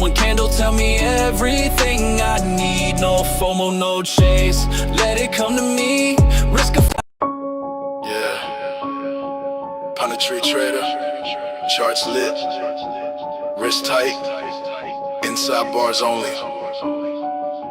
One candle tell me everything I need. No FOMO, no chase, let it come to me. Risk of Pun a tree trader, charts lit, wrist tight, inside bars only.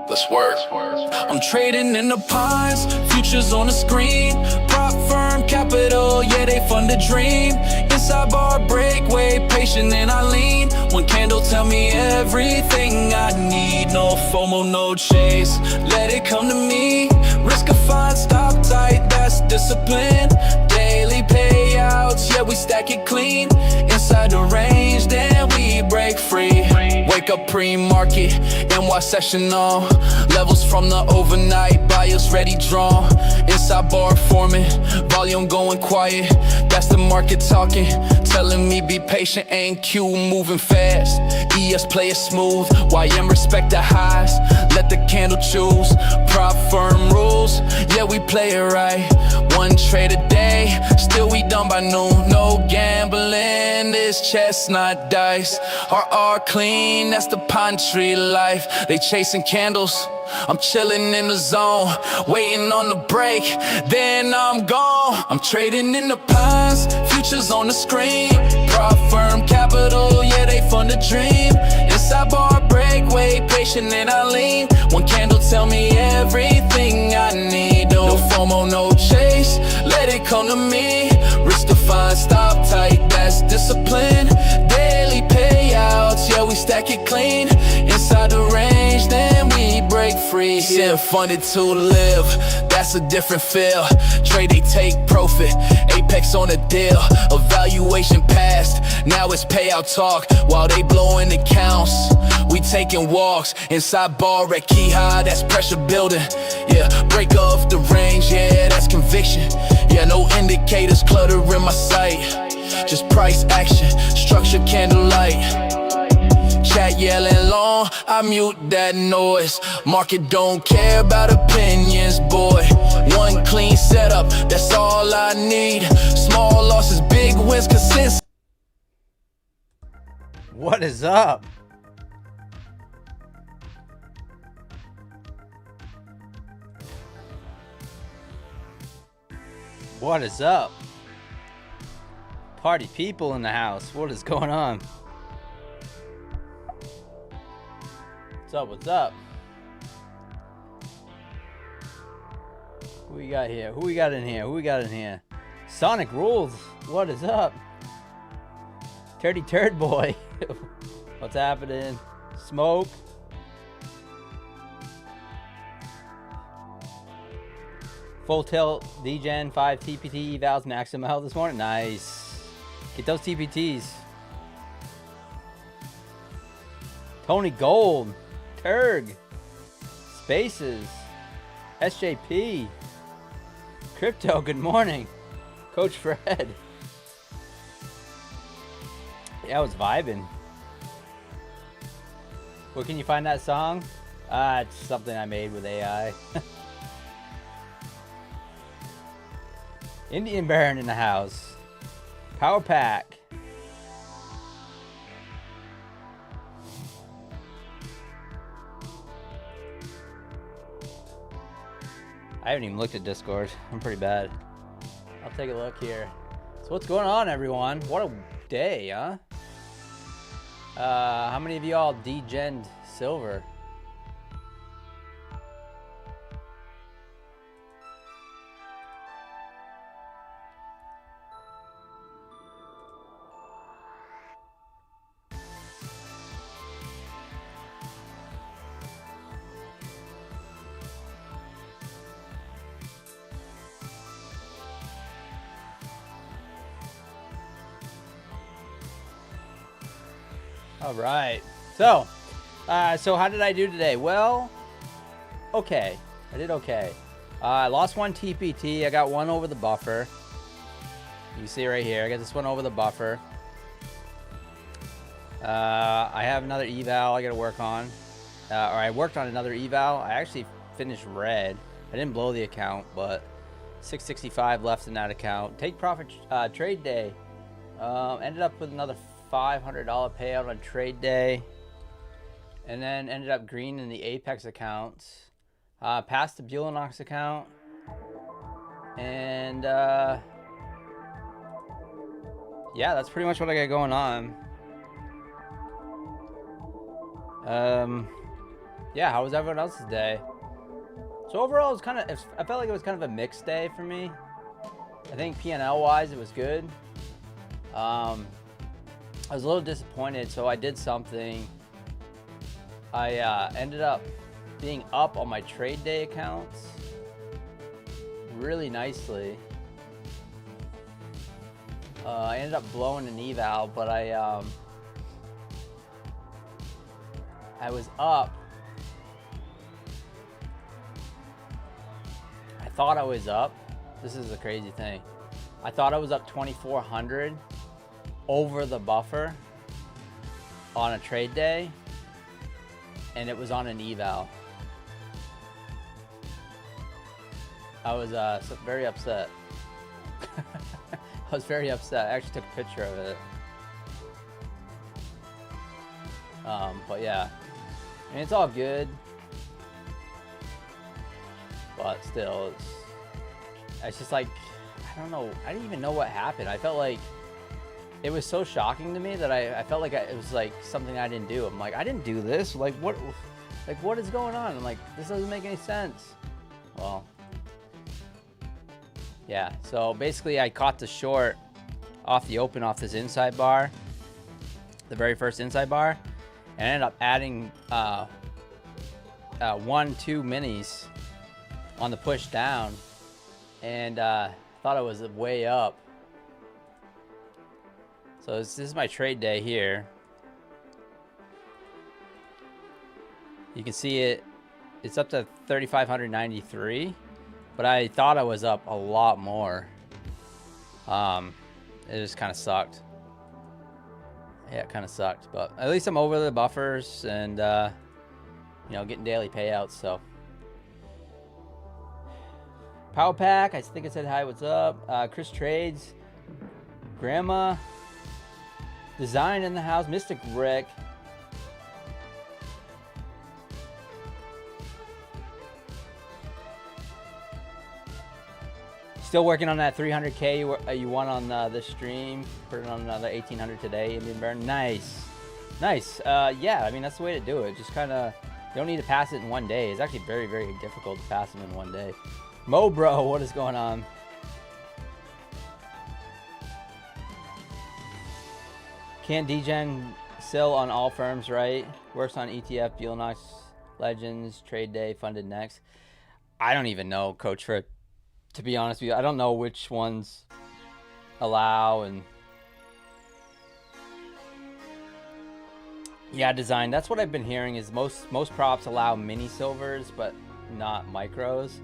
Let's work. I'm trading in the pines, futures on the screen. Prop firm capital, yeah, they fund the dream. Inside bar breakaway, patient and I lean. One candle tell me everything I need. No FOMO, no chase, let it come to me. Risk of fine, stop tight, that's discipline. Daily payouts, yeah, we stack it clean. Inside the range, then we break free. Wake up pre-market, NY session on. Levels from the overnight, buyers ready drawn. Inside bar forming, volume going quiet. That's the market talking, telling me be patient. AQ moving fast, ES play it smooth. YM respect the highs, let the candle choose. Prop firm rules, yeah, we play it right. One trade a day, still we done by noon. No gambling, this chestnut dice. RR clean, that's the pine tree life. They chasing candles, I'm chilling in the zone, waiting on the break, then I'm gone. I'm trading in the pines, futures on the screen. Prop firm capital, yeah, they fund the dream. Inside bar breakaway, patient and I lean. One candle tell me everything I need. No FOMO, no chase, let it come to me. Risk to find, stop tight, that's discipline. Daily payouts, yeah, we stack it clean. Inside the range, then we break free. Yeah, funded to live, that's a different feel. Trade, they take profit, apex on a deal. Evaluation passed, now it's payout talk. While they blowing accounts, we taking walks. Inside bar at key high, that's pressure building. Yeah, break off the range, yeah, that's conviction. Yeah, no indicators clutter in my sight. Just price action, structure candlelight. Chat yelling long, I mute that noise. Market don't care about opinions, boy. One clean setup, that's all I need. Small losses, big wins, consistency. What is up? What is up? Party people in the house. What is going on? What's up? What's up? Who we got here? Who we got in here? Who we got in here? Sonic Rules. What is up? Turdy Turd Boy. What's happening? Smoke. Full tilt DGen 5 TPT evals max ML this morning. Nice. Get those TPTs. Tony Gold. Turg. Spaces. SJP. Crypto, good morning. Coach Fred. Yeah, I was vibing. Where can you find that song? It's something I made with AI. Indian Baron in the house. Power Pack. I haven't even looked at Discord. I'm pretty bad. I'll take a look here. So what's going on, everyone? What a day, huh? How many of y'all degened silver? All right, so how did I do today? Well, okay, I did okay. I lost one TPT. I got one over the buffer. You can see right here, I got this one over the buffer. I have another eval I got to work on, or I worked on another eval. I actually finished red. I didn't blow the account, but 665 left in that account. Take profit trade day. Ended up with another $500 payout on trade day. and then ended up green in the Apex accounts. Passed the Bulenox account, and yeah, that's pretty much what I got going on. Yeah, how was everyone else's day? So overall, it was I felt like it was kind of a mixed day for me. I think P&L wise, it was good. I was a little disappointed, so I did something. I ended up being up on my trade day accounts really nicely. I ended up blowing an eval, but I was up. I thought I was up. This is a crazy thing. I thought I was up 2,400 over the buffer on a trade day, and it was on an eval. I was very upset. I was very upset. I actually took a picture of it. But yeah, I mean, it's all good. But still, it's just like, I don't know. I didn't even know what happened. I felt like it was so shocking to me that I felt like it was like something I didn't do. I'm like, I didn't do this. Like what is going on? I'm like, this doesn't make any sense. Well, yeah. So basically, I caught the short off the open off this inside bar, the very first inside bar, and I ended up adding 1-2 minis on the push down, and thought I was way up. So this is my trade day here. You can see it's up to 3,593, but I thought I was up a lot more. It just kind of sucked. Yeah, it kind of sucked, but at least I'm over the buffers and you know, getting daily payouts. So Power Pack, I think I said hi, what's up? Chris Trades, Grandma, Design in the house, Mystic Rick. Still working on that 300K you won on this stream. Put it on another 1,800 today. Indian Burn, nice, nice. Yeah, I mean that's the way to do it. Just kind of, you don't need to pass it in one day. It's actually very, very difficult to pass them in one day. Mo bro, what is going on? Can't degen sell on all firms, right? Works on ETF, Bulenox, Legends, Trade Day, Funded Next. I don't even know, Coach Frick. To be honest with you, I don't know which ones allow, and yeah, Design. That's what I've been hearing is most props allow mini silvers, but not micros.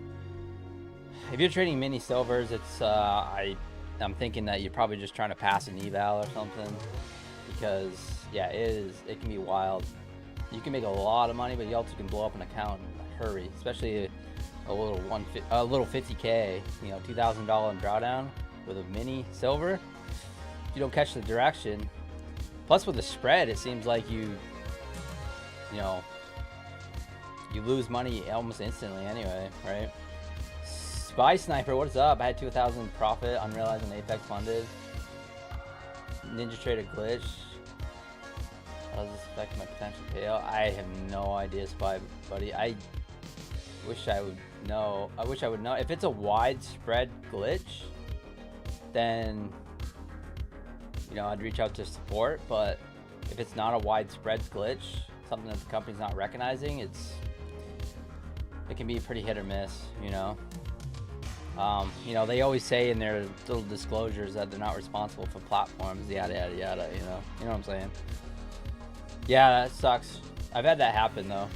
If you're trading mini silvers, it's I'm thinking that you're probably just trying to pass an eval or something, because yeah, it can be wild. You can make a lot of money, but you also can blow up an account in a hurry, especially a little 50K, you know, $2,000 in drawdown with a mini silver. If you don't catch the direction, plus with the spread, it seems like you lose money almost instantly anyway, right? Spy Sniper, what's up? I had 2,000 profit, unrealized and Apex funded. Ninja Trader glitch. How does this affect my potential payout? I have no idea, Spy buddy. I wish I would know. I wish I would know. If it's a widespread glitch, then I'd reach out to support. But if it's not a widespread glitch, something that the company's not recognizing, it can be pretty hit or miss. They always say in their little disclosures that they're not responsible for platforms, yada yada yada. You know what I'm saying? Yeah, that sucks. I've had that happen though.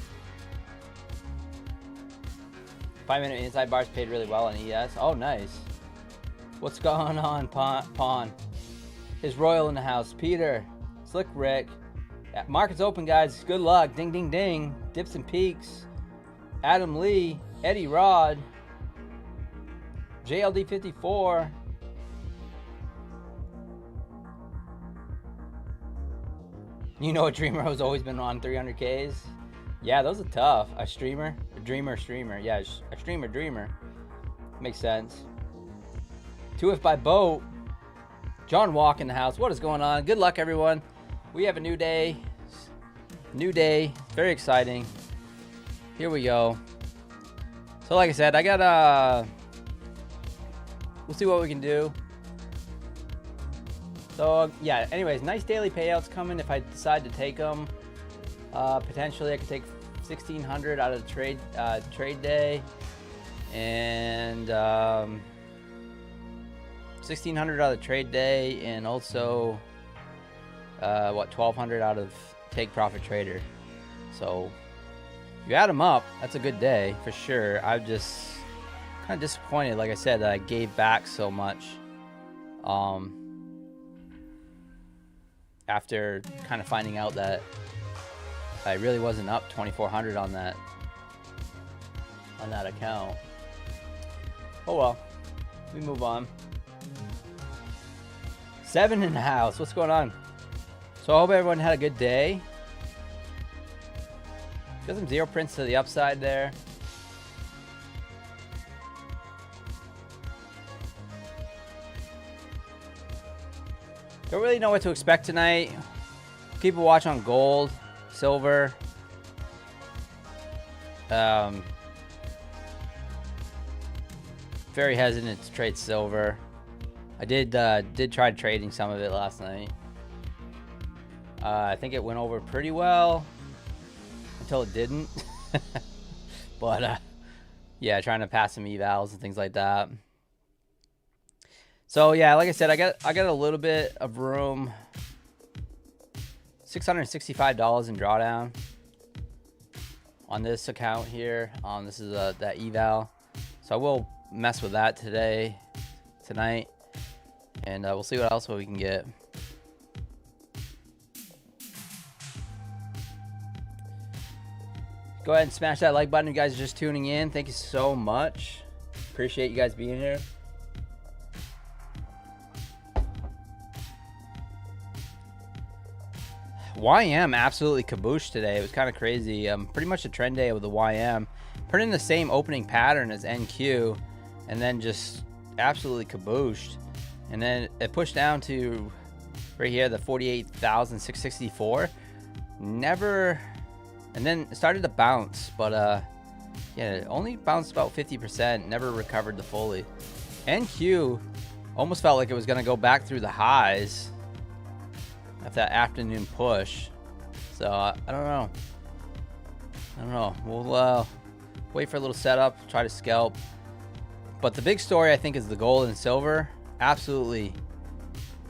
5-minute inside bars paid really well on ES. Oh, nice. What's going on, Pawn? Is Royal in the house? Peter, Slick Rick. Yeah, market's open, guys. Good luck. Ding, ding, ding. Dips and peaks. Adam Lee. Eddie Rod. JLD54. You know, Dreamer has always been on 300Ks. Yeah, those are tough. A streamer, a dreamer, streamer. Yeah, a streamer, dreamer. Makes sense. 2F by boat. John Walk in the house. What is going on? Good luck, everyone. We have a new day. New day. Very exciting. Here we go. So like I said, I got we'll see what we can do. So yeah, anyways, nice daily payouts coming if I decide to take them. Potentially I could take 1,600 out of the trade day, and 1,600 out of the trade day, and also 1,200 out of take profit trader. So you add them up, that's a good day for sure. I'm just kind of disappointed, like I said, that I gave back so much after kind of finding out that I really wasn't up 2,400 on that account. Oh well, we move on. 7 in the house. What's going on? So I hope everyone had a good day. Got some zero prints to the upside there. Don't really know what to expect tonight. Keep a watch on gold, silver. Very hesitant to trade silver. I did try trading some of it last night. I think it went over pretty well until it didn't. But yeah, trying to pass some evals and things like that. So yeah, like I said, I got a little bit of room. $665 in drawdown on this account here. This is that eval, so I will mess with that tonight, and we'll see what else we can get. Go ahead and smash that like button. You guys are just tuning in. Thank you so much. Appreciate you guys being here. YM absolutely kabooshed today. It was kind of crazy. Pretty much a trend day with the YM. Put in the same opening pattern as NQ, and then just absolutely kabooshed. And then it pushed down to right here, the 48,664. Never, and then it started to bounce, but yeah, it only bounced about 50%. Never recovered the fully. NQ almost felt like it was gonna go back through the highs at that afternoon push. So I don't know. We'll wait for a little setup, try to scalp. But the big story, I think, is the gold and silver. Absolutely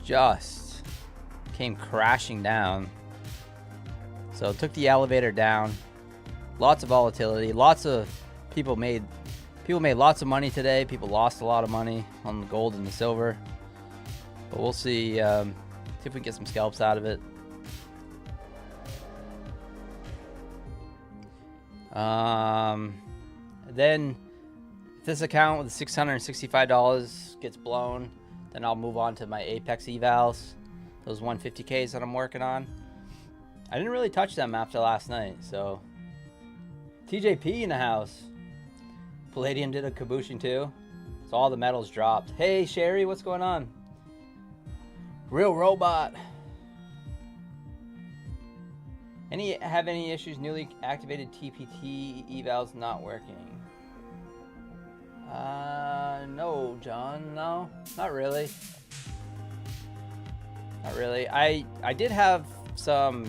just came crashing down. So it took the elevator down. Lots of volatility. Lots of people made lots of money today. People lost a lot of money on the gold and the silver. But we'll see. See if we can get some scalps out of it. Then if this account with $665 gets blown, then I'll move on to my Apex evals, those 150Ks that I'm working on. I didn't really touch them after last night, so. TJP in the house. Palladium did a kabooshing too, so all the metals dropped. Hey Sherry, what's going on? Real robot. Have any issues? Newly activated TPT evals not working. No, John. No, not really. Not really. I did have some.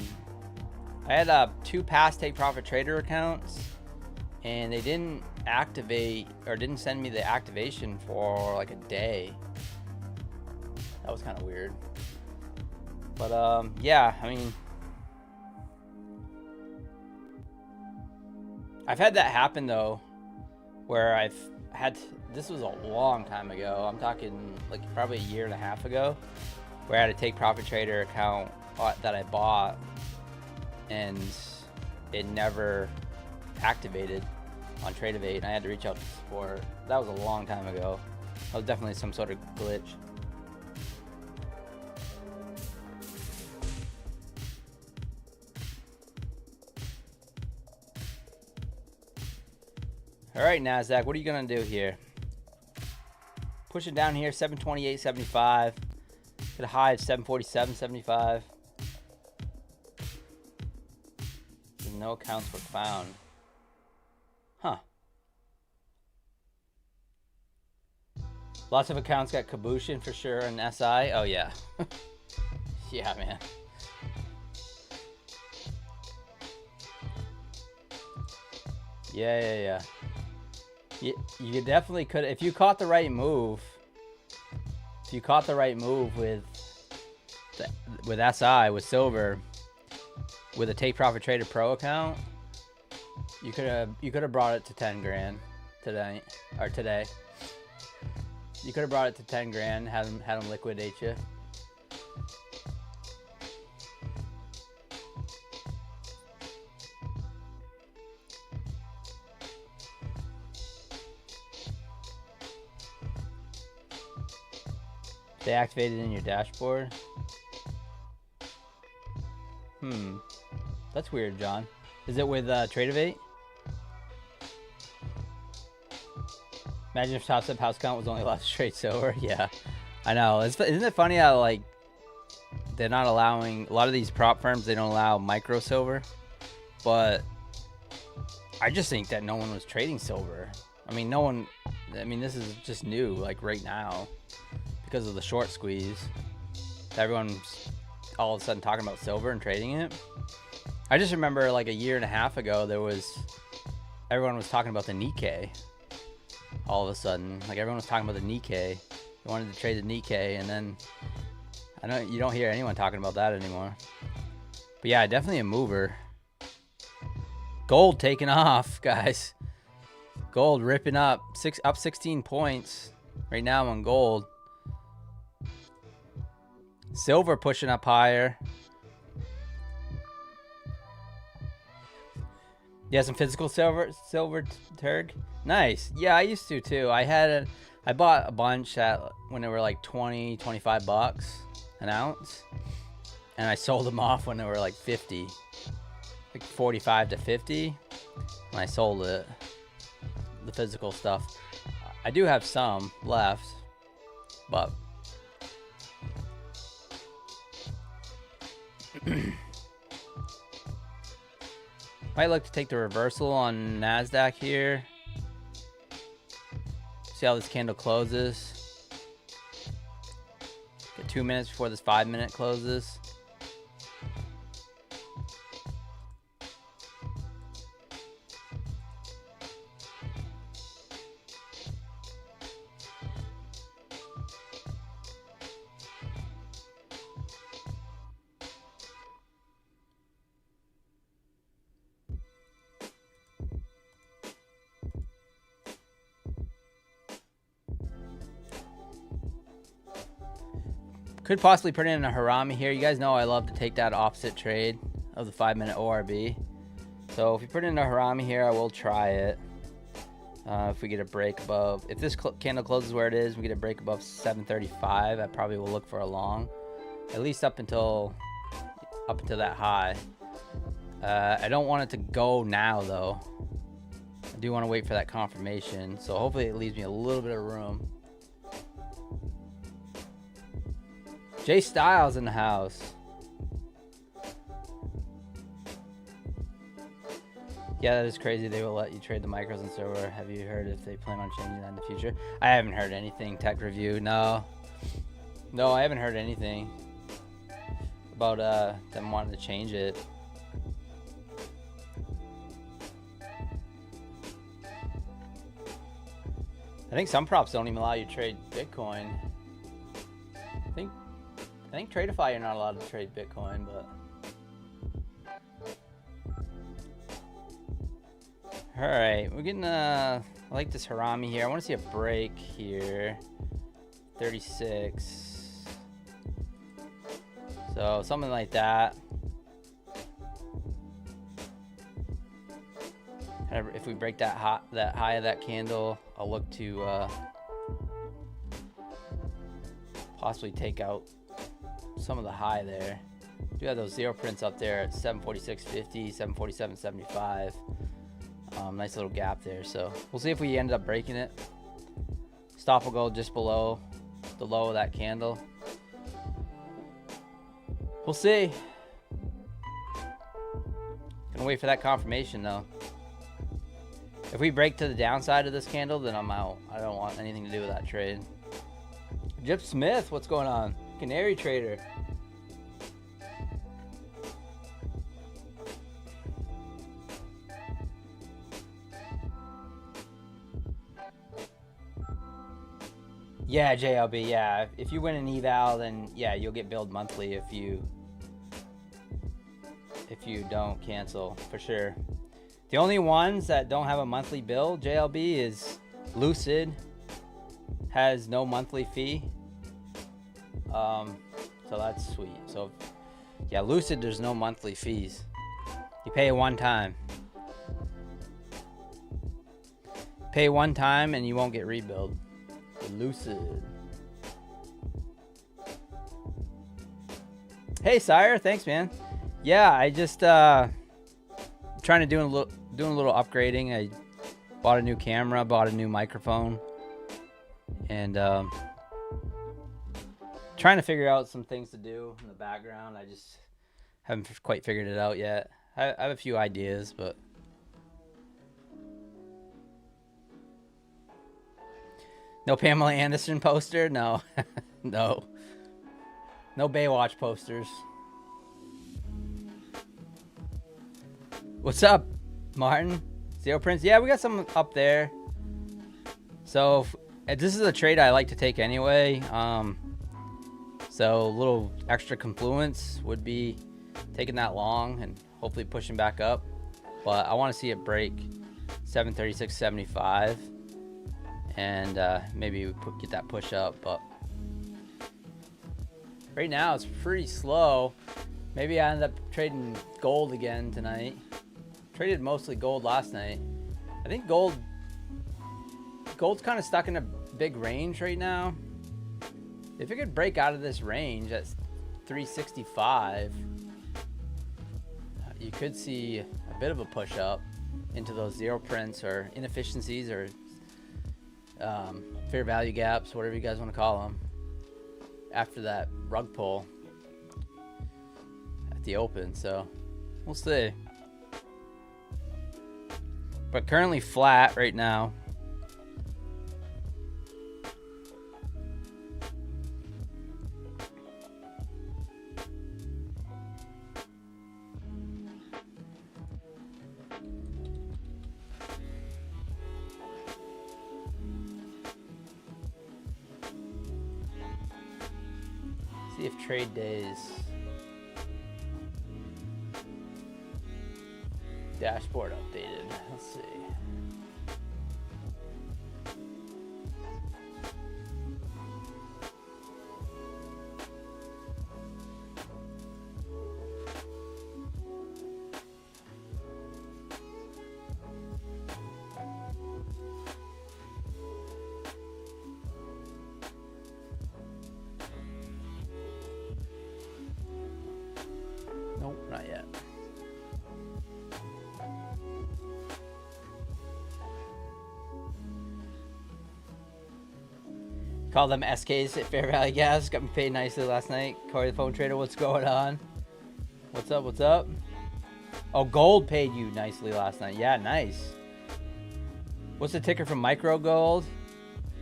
I had 2 past take profit trader accounts, and they didn't activate or didn't send me the activation for like a day. That was kind of weird. But yeah, I mean, I've had that happen though, where I've had, this was a long time ago. I'm talking like probably a year and a half ago, where I had a take profit trader account that I bought, and it never activated on Tradeovate, and I had to reach out to support. That was a long time ago. That was definitely some sort of glitch. All right, Nasdaq, what are you gonna do here? Pushing down here, 728.75. Get a high of 747.75. No accounts were found. Huh. Lots of accounts got Kabushin for sure and SI. Oh yeah. Yeah, man. Yeah. You definitely could, if you caught the right move. If you caught the right move with SI, with silver, with a Take Profit Trader Pro account, you could have brought it to 10 grand today. You could have brought it to 10 grand, had them liquidate you. They activated in your dashboard. That's weird, John. Is it with Tradeovate? Imagine if Top Step House Count was only allowed to trade silver. Yeah, I know. Isn't it funny how like they're not allowing a lot of these prop firms? They don't allow micro silver, but I just think that no one was trading silver. I mean, no one. I mean, this is just new, like right now, because of the short squeeze. Everyone's all of a sudden talking about silver and trading it. I just remember like a year and a half ago, everyone was talking about the Nikkei. All of a sudden, like everyone was talking about the Nikkei. They wanted to trade the Nikkei, and then I know you don't hear anyone talking about that anymore. But yeah, definitely a mover. Gold taking off, guys. Gold ripping up, up 16 points right now on gold. Silver pushing up higher. You have some physical silver Turg? Nice. Yeah, I used to too. I bought a bunch when they were like 20, 25 bucks an ounce. And I sold them off when they were like 50. Like 45 to 50. And I sold it. The physical stuff. I do have some left. But might look to take the reversal on Nasdaq here. See how this candle closes. Get 2 minutes before this 5-minute closes. Could possibly put in a Harami here. You guys know I love to take that opposite trade of the 5-minute ORB. So if you put in a Harami here, I will try it. If we get a break above, if this candle closes where it is, we get a break above 735, I probably will look for a long, at least up until that high. I don't want it to go now though. I do want to wait for that confirmation. So hopefully it leaves me a little bit of room. Jay Styles in the house. Yeah, that is crazy. They will let you trade the micros and silver. Have you heard if they plan on changing that in the future? I haven't heard anything. Tech review. No, I haven't heard anything about them wanting to change it. I think some props don't even allow you to trade Bitcoin. I think Tradeify you're not allowed to trade Bitcoin, but all right, we're getting I like this Harami here. I want to see a break here. 36. So something like that. If we break that high of that candle, I'll look to possibly take out some of the high there. Do have those zero prints up there at 746.50, 747.75. Nice little gap there. So we'll see if we end up breaking it. Stop will go just below the low of that candle. We'll see. Gonna wait for that confirmation though. If we break to the downside of this candle, then I'm out. I don't want anything to do with that trade. Jip Smith, what's going on? Canary Trader. Yeah, JLB, yeah. If you win an eval, then yeah, you'll get billed monthly if you don't cancel, for sure. The only ones that don't have a monthly bill, JLB, is Lucid. Has no monthly fee. So that's sweet. So yeah, Lucid, there's no monthly fees. You pay one time. Pay one time and you won't get rebilled. Lucid. Hey Sire, thanks man. Yeah, I just trying to doing a little upgrading. I bought a new camera, bought a new microphone, and trying to figure out some things to do in the background. I just haven't quite figured it out yet. I have a few ideas, but no Pamela Anderson poster? No. No. No Baywatch posters. What's up, Martin? Zero Prince? Yeah, we got some up there. So, this is a trade I like to take anyway. So, a little extra confluence would be taking that long and hopefully pushing back up. But I want to see it break 736.75. And maybe we get that push up, but right now it's pretty slow. Maybe I end up trading gold again tonight. Traded mostly gold last night. I think gold's kind of stuck in a big range right now. If it could break out of this range at 365, you could see a bit of a push up into those zero prints or inefficiencies or fair value gaps, whatever you guys want to call them, after that rug pull at the open. So we'll see. But currently flat right now. See if trade days dashboard updated. Let's see. Nope, not yet. Call them SKs at Fair Value Gas. Got me paid nicely last night. Corey the Phone Trader, what's going on? What's up, what's up? Oh, gold paid you nicely last night. Yeah, nice. What's the ticker from Micro Gold?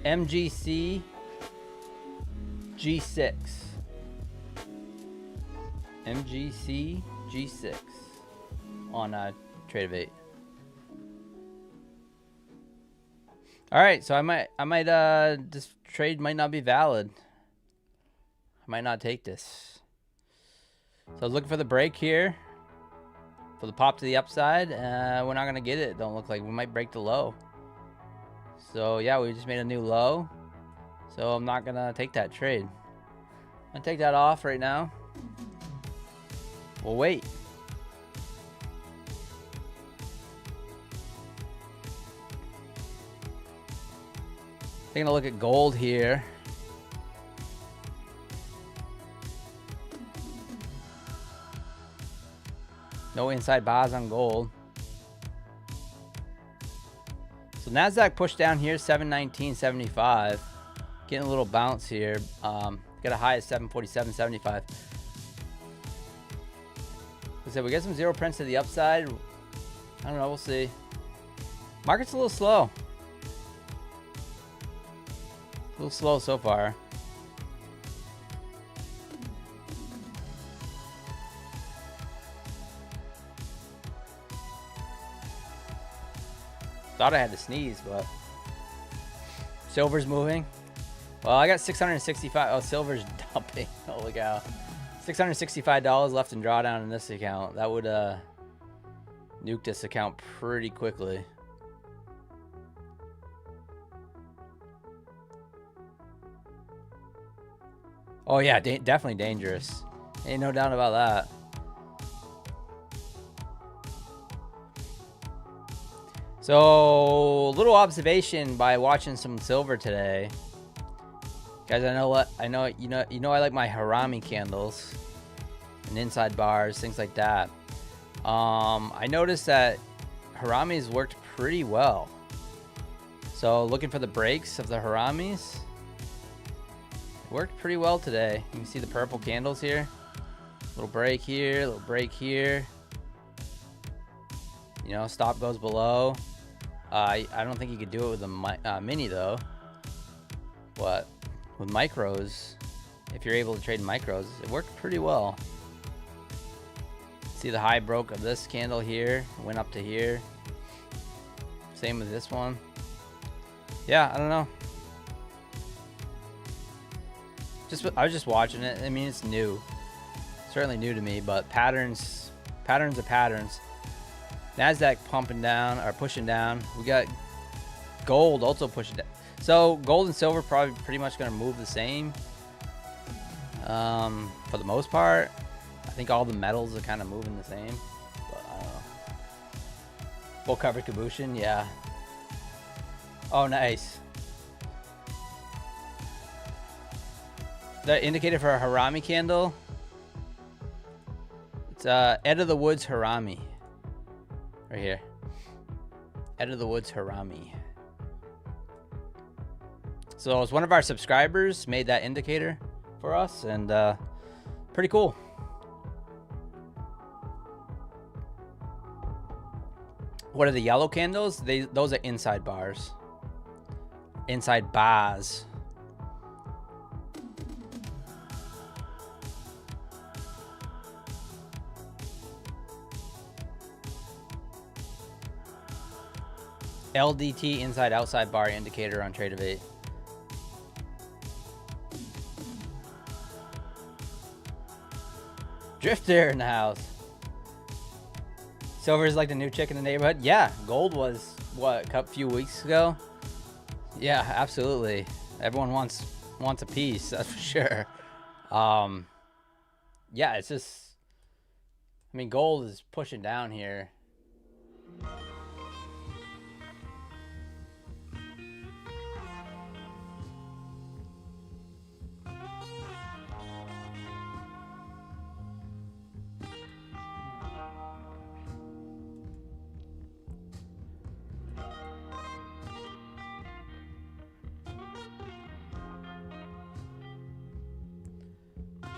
MGC G6. MGC G6 on Trade8. All right, so I might this trade might not be valid. I might not take this. So I was looking for the break here for the pop to the upside. We're not gonna get it. Don't look like we might break the low. So yeah, we just made a new low. So I'm not gonna take that trade. I'm gonna take that off right now. We'll wait. Taking a look at gold here. No inside bars on gold. So Nasdaq pushed down here, 719.75. Getting a little bounce here. Got a high of 747.75. So we get some zero prints to the upside. I don't know, we'll see. Market's a little slow. A little slow so far. Thought I had to sneeze, but silver's moving. Well, I got 665. Oh, silver's dumping. Holy cow. $665 left in drawdown in this account. That would nuke this account pretty quickly. Oh yeah, definitely dangerous. Ain't no doubt about that. So, little observation by watching some silver today. Guys, I know you know I like my harami candles and inside bars, things like that. I noticed that haramis worked pretty well. So, looking for the breaks of the haramis. Worked pretty well today. You can see the purple candles here. Little break here, little break here. You know, stop goes below. I don't think you could do it with a mini though. But with micros, if you're able to trade micros, it worked pretty well. See the high broke of this candle here, went up to here. Same with this one. Yeah, I don't know. I was just watching it. I mean, it's new. Certainly new to me, but patterns are patterns. Nasdaq pumping down or pushing down. We got gold also pushing down. So gold and silver probably pretty much going to move the same. For the most part, I think all the metals are kind of moving the same. But I don't know. Full cover Kabushin, yeah. Oh, nice. The indicator for a harami candle. It's Ed of the Woods harami. Right here. Ed of the Woods harami. So it's one of our subscribers made that indicator for us, and pretty cool. What are the yellow candles? Those are inside bars. Inside bars. LDT inside outside bar indicator on Trade of 8. Drifter in the house. Silver is like the new chick in the neighborhood. Yeah, gold was what, a few weeks ago. Yeah, absolutely. Everyone wants a piece, that's for sure. Yeah, it's just, I mean, gold is pushing down here.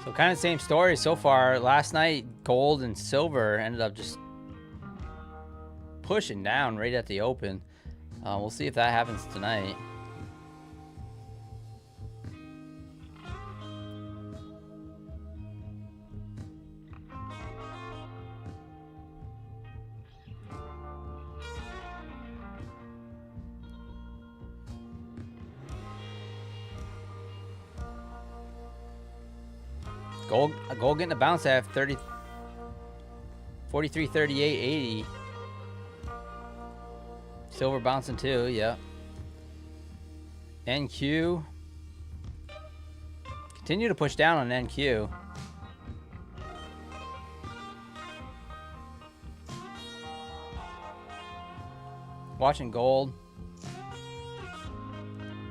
So kind of same story so far. Last night, gold and silver ended up just pushing down right at the open. We'll see if that happens tonight. Gold getting a bounce at 30, 43, 38, 80. Silver bouncing too, yeah. NQ. Continue to push down on NQ. Watching gold.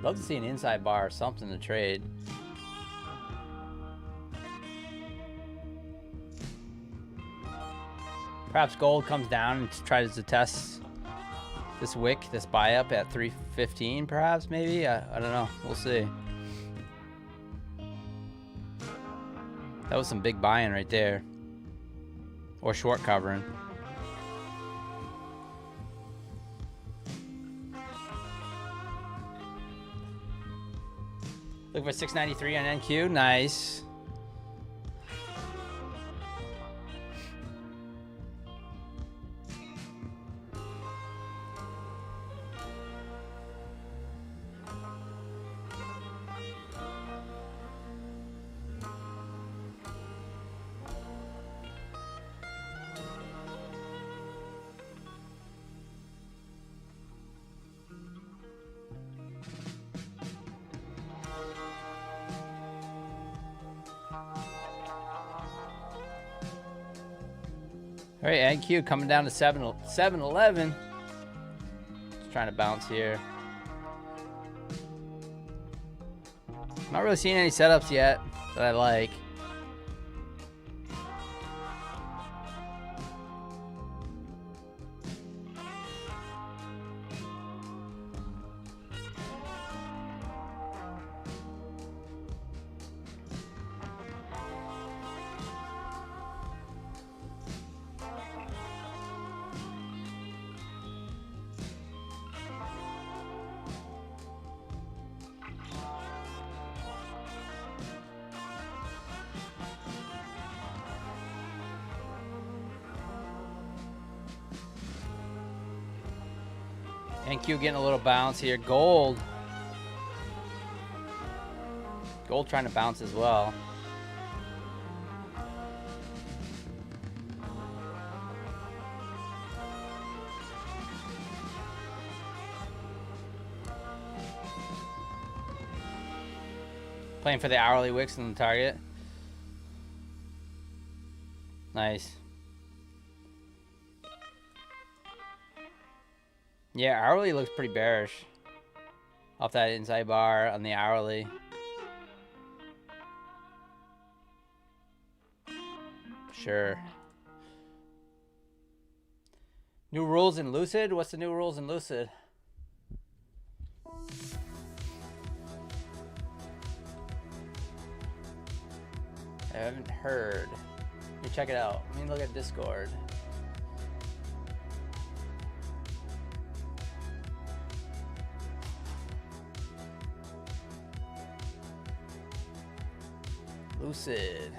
Love to see an inside bar or something to trade. Perhaps gold comes down and tries to test this wick, this buy up at 315 perhaps, maybe. I don't know. We'll see. That was some big buying right there. Or short covering. Looking for 693 on NQ. Nice. All right, NQ coming down to 711. Just trying to bounce here. Not really seeing any setups yet that I like. NQ getting a little bounce here. Gold trying to bounce as well. Playing for the hourly wicks in the target. Nice. Yeah, hourly looks pretty bearish. Off that inside bar on the hourly. Sure. New rules in Lucid? What's the new rules in Lucid? I haven't heard. Let me check it out. Let me look at Discord. Lucid.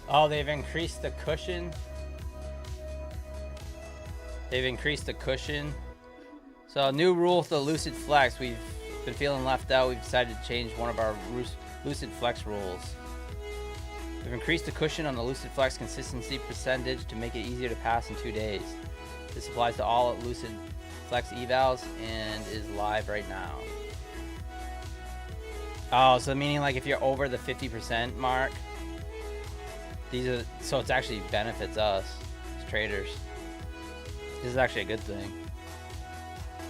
Oh, they've increased the cushion. They've increased the cushion. So, new rule for the Lucid Flex. We've been feeling left out. We've decided to change one of our Lucid Flex rules. We've increased the cushion on the Lucid Flex consistency percentage to make it easier to pass in 2 days. This applies to all Lucid Flex evals and is live right now. Oh, so meaning like if you're over the 50% mark, so it's actually benefits us as traders. This is actually a good thing.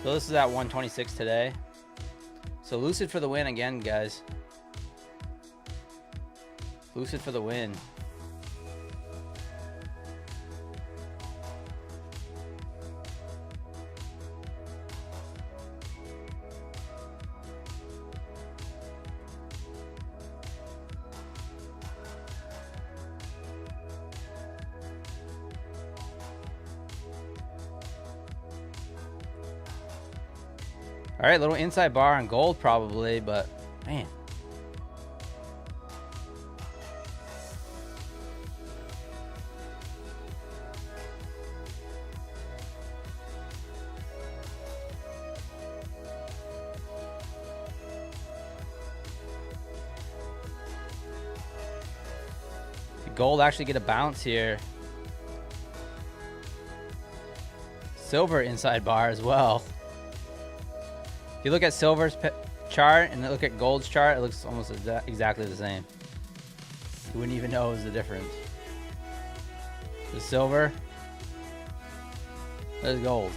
So this is at 126 today. So Lucid for the win again, guys. Lucid for the win. All right, little inside bar on gold probably, but man. Did gold actually get a bounce here? silver inside bar as well. If you look at silver's chart and look at gold's chart, it looks almost exactly the same. You wouldn't even know it was the difference. The silver, there's gold.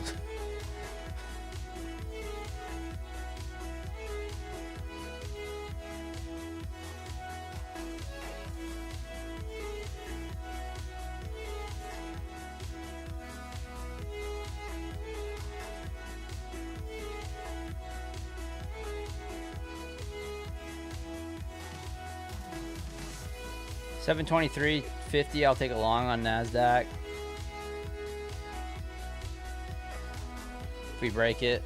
$723.50. I'll take a long on Nasdaq. If we break it.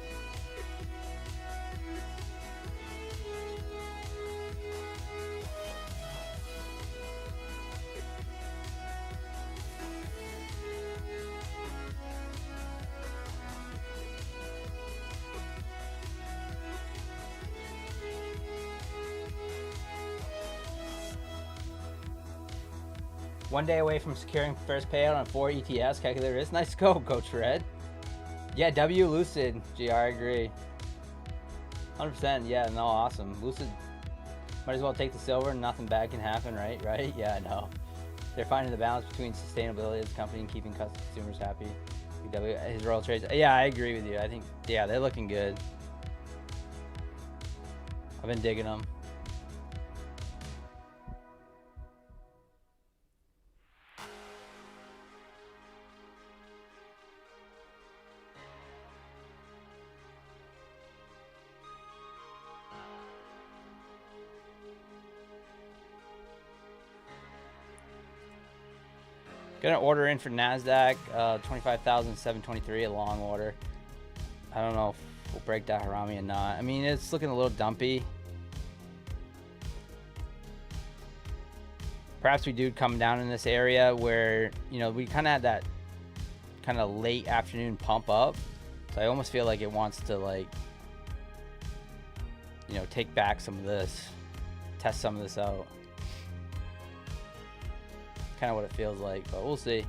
One day away from securing first payout on 4 ETFs. Calculator risk. Nice scope, Coach Red. Yeah, W Lucid. GR, I agree. 100%. Yeah, no, awesome. Lucid might as well take the silver. Nothing bad can happen, right? Right? Yeah, I know. They're finding the balance between sustainability of the company and keeping consumers happy. His royal trades. Yeah, I agree with you. I think, yeah, they're looking good. I've been digging them. Gonna order in for Nasdaq, 25,723, a long order. I don't know if we'll break that Harami or not. I mean, it's looking a little dumpy. Perhaps we do come down in this area where, you know, we kind of had that kind of late afternoon pump up. So I almost feel like it wants to, like, you know, take back some of this, test some of this out. Kind of what it feels like, but we'll see.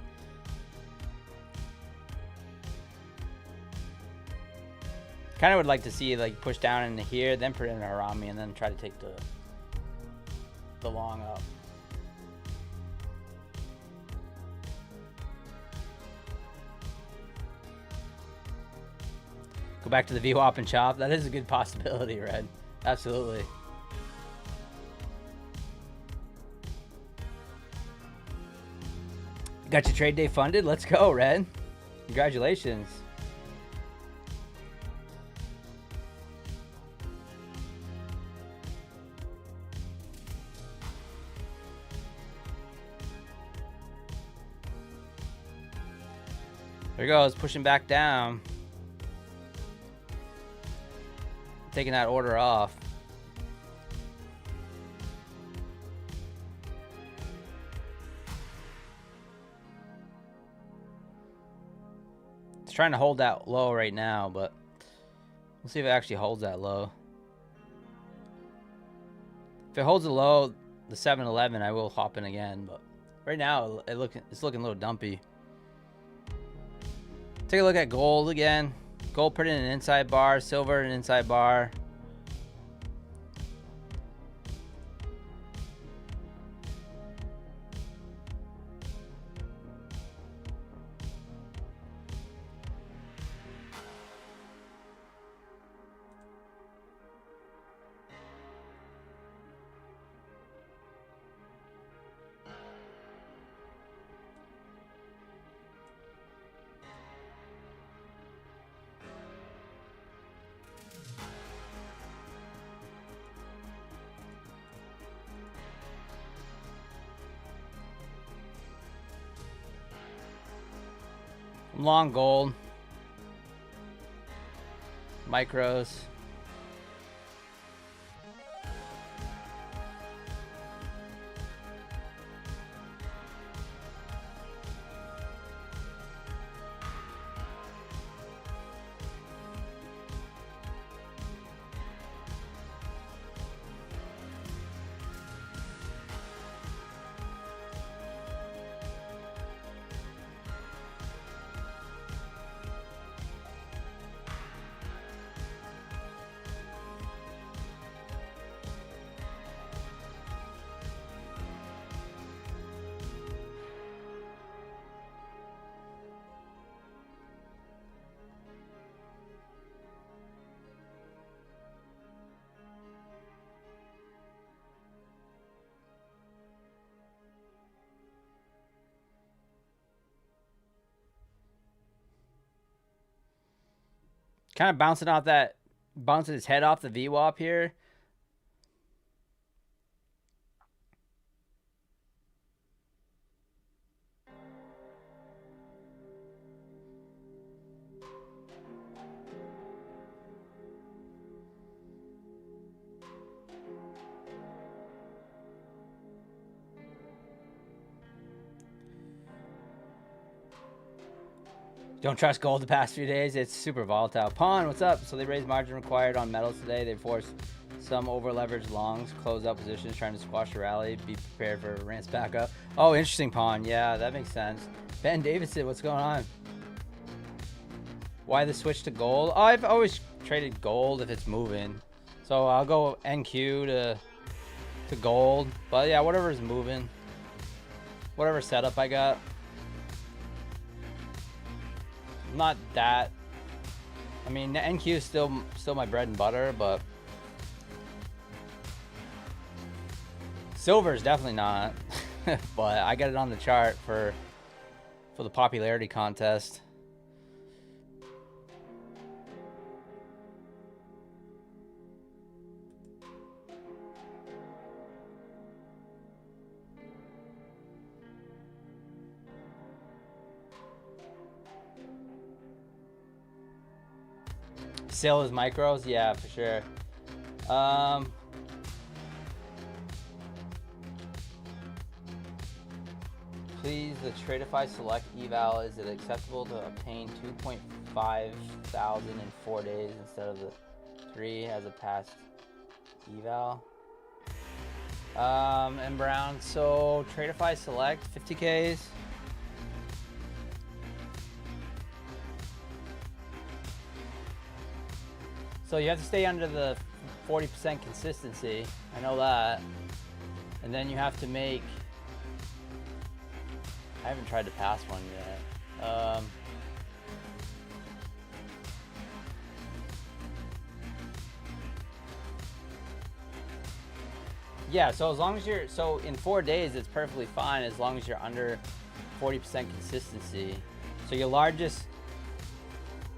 Kind of would like to see, like, push down into here, then put it in a Harami, and then try to take the long up. Go back to the VWAP and chop. That is a good possibility, Red. Absolutely. Got your trade day funded? Let's go, Red. Congratulations. There he goes, pushing back down. Taking that order off. Trying to hold that low right now, but we'll see if it actually holds that low. If it holds the low, the 7-11, I will hop in again, but right now it's looking a little dumpy. Take a look at gold again. Gold put in an inside bar, silver an inside bar. Long gold. Micros. Kind of bouncing his head off the VWAP here. Don't trust gold the past few days. It's super volatile. Pawn, what's up? So they raised margin required on metals today. They forced some over-leveraged longs, close out positions, trying to squash a rally. Be prepared for a rants back up. Oh, interesting, Pawn. Yeah, that makes sense. Ben Davidson, what's going on? Why the switch to gold? Oh, I've always traded gold if it's moving. So I'll go NQ to gold. But yeah, whatever's moving. Whatever setup I got. Not that. I mean, the NQ is still my bread and butter, but silver is definitely not. But I got it on the chart for the popularity contest. Sale is micros, yeah, for sure. Please, the Tradeify Select eval, is it acceptable to obtain 2.5 thousand in 4 days instead of the 3 as a past eval? And Brown, so Tradeify Select 50Ks. So you have to stay under the 40% consistency. I know that. And then you have to make, I haven't tried to pass one yet. Yeah, so as long as you're, so in 4 days, it's perfectly fine as long as you're under 40% consistency. So your largest,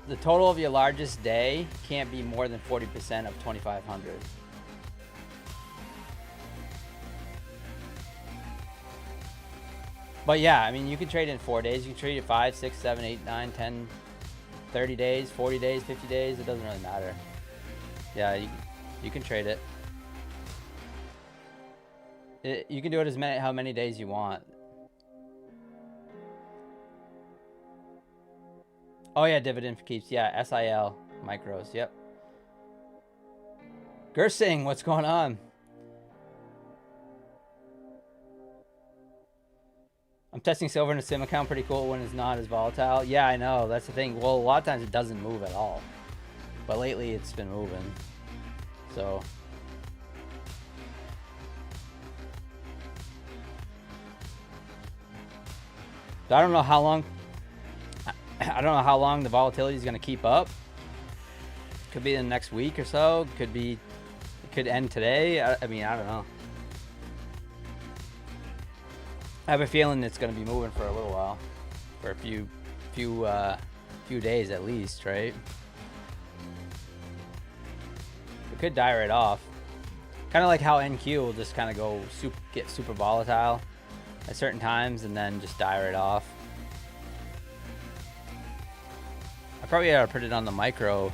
the total of your largest day can't be more than 40% of 2,500. But yeah, I mean, you can trade in 4 days. You can trade it 5, 6, 7, 8, 9, 10, 30 days, 40 days, 50 days. It doesn't really matter. Yeah, you can trade it. You can do it how many days you want. Oh yeah, dividend keeps. Yeah, SIL micros. Yep. Gersing, what's going on? I'm testing silver in a sim account. Pretty cool when it's not as volatile. Yeah, I know. That's the thing. Well, a lot of times it doesn't move at all. But lately it's been moving. So. I don't know how long. I don't know how long the volatility is going to keep up. Could be in the next week or so. It could end today. I mean, I don't know. I have a feeling it's going to be moving for a little while, for a few days at least, right? It could die right off. Kind of like how NQ will just kind of get super volatile at certain times and then just die right off. I probably ought to put it on the micro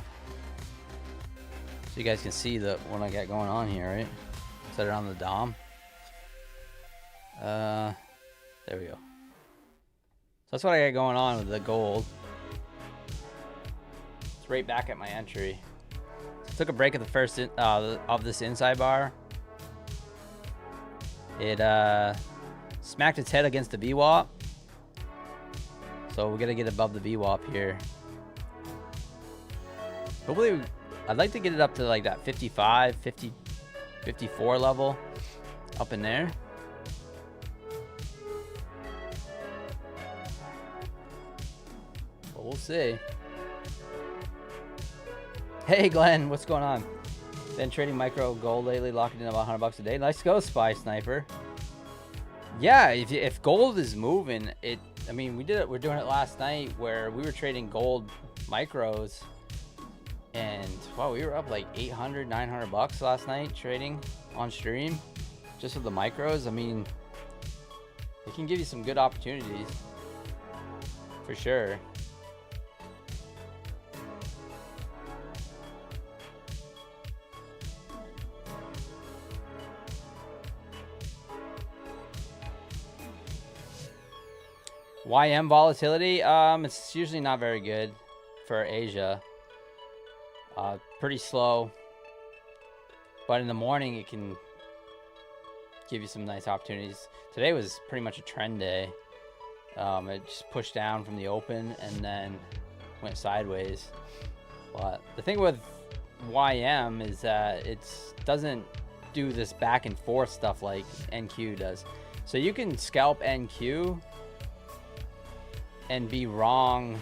so you guys can see what I got going on here, right? Set it on the DOM. There we go. So that's what I got going on with the gold. It's right back at my entry. So took a break at the first of this inside bar. It smacked its head against the VWAP. So we gotta get above the VWAP here. Hopefully, I'd like to get it up to like that 55, 50, 54 level up in there. But we'll see. Hey Glenn, what's going on? Been trading micro gold lately, locking in about $100 a day. Let's go, Spy Sniper. Yeah, if gold is moving, I mean, we did it. We're doing it last night where we were trading gold micros. And wow, we were up like 800, 900 bucks last night trading on stream just with the micros. I mean, it can give you some good opportunities for sure. YM volatility, it's usually not very good for Asia. Pretty slow, but in the morning it can give you some nice opportunities. Today was pretty much a trend day. It just pushed down from the open and then went sideways. But the thing with YM is that it doesn't do this back and forth stuff like NQ does. So you can scalp NQ and be wrong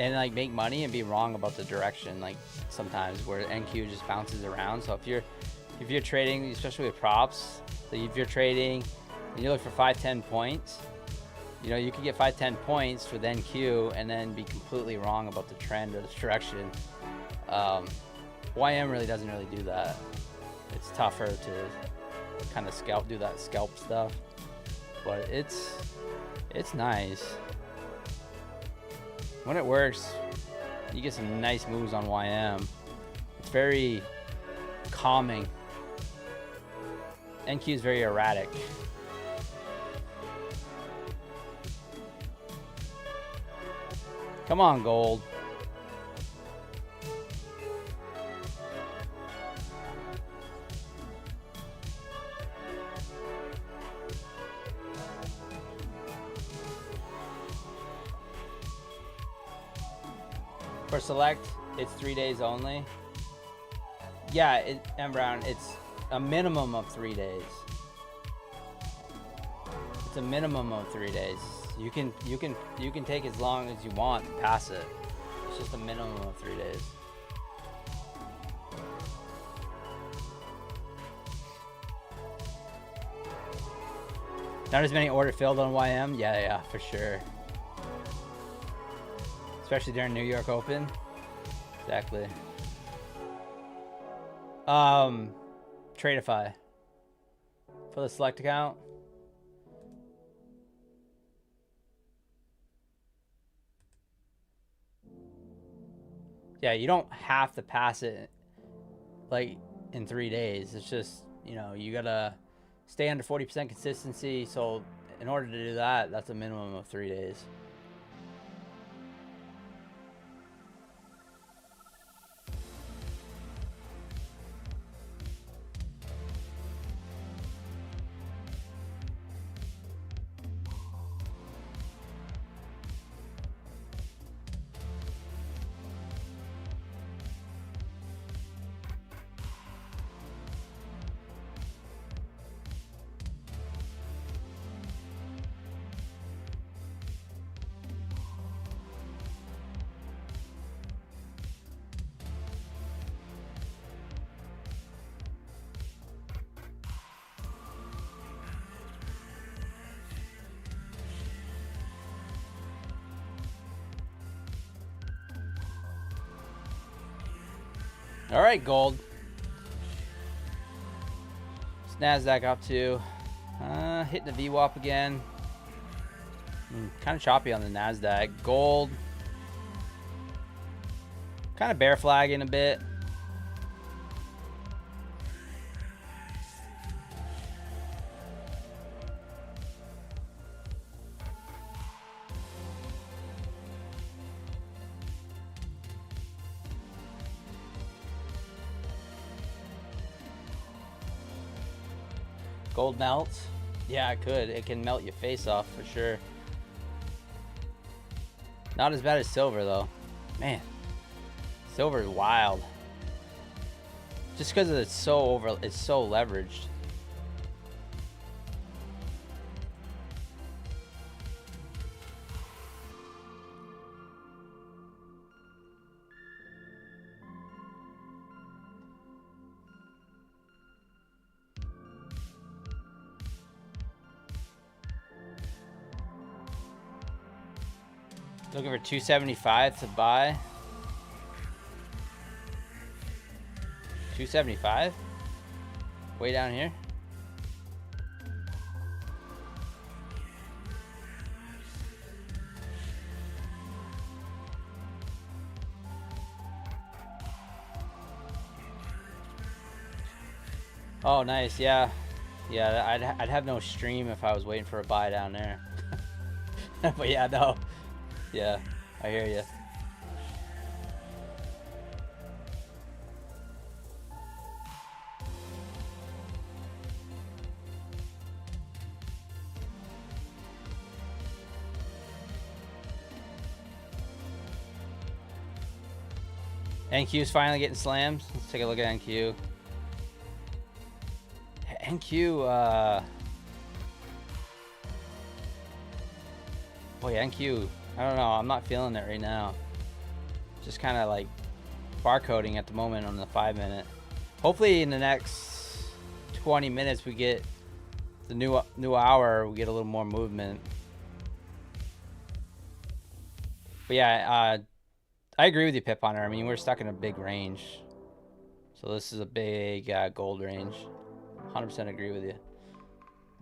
and like make money and be wrong about the direction, like sometimes where NQ just bounces around. So if you're trading, especially with props, so if you're trading and you look for 5-10 points, you know, you could get 5-10 points with NQ and then be completely wrong about the trend or the direction. YM really doesn't really do that. It's tougher to kind of do that scalp stuff, but it's nice. When it works, you get some nice moves on YM. It's very calming. NQ is very erratic. Come on, gold. For select, it's 3 days only. Yeah, M Brown, it's a minimum of 3 days. It's a minimum of 3 days. You can take as long as you want to pass it. It's just a minimum of 3 days. Not as many order filled on YM. Yeah, for sure. Especially during New York Open. Exactly. Tradeify. For the select account. Yeah, you don't have to pass it like in 3 days. It's just, you know, you gotta stay under 40% consistency. So in order to do that, that's a minimum of 3 days. All right, gold. It's Nasdaq up to hitting the VWAP again. Kind of choppy on the Nasdaq. Gold kind of bear flagging a bit. Gold melts? Yeah, it could. It can melt your face off for sure. Not as bad as silver though. Man, silver is wild. Just because it's so leveraged. Looking for 275 to buy. 275? Way down here? Oh, nice. Yeah. Yeah, I'd have no stream if I was waiting for a buy down there. But yeah, no. Yeah, I hear you. NQ's finally getting slammed. Let's take a look at NQ. NQ, boy, NQ, I don't know. I'm not feeling it right now. Just kind of like barcoding at the moment on the 5 minute. Hopefully in the next 20 minutes we get the new hour. We get a little more movement. But yeah, I agree with you, Pip Hunter. I mean, we're stuck in a big range. So this is a big gold range. 100% agree with you.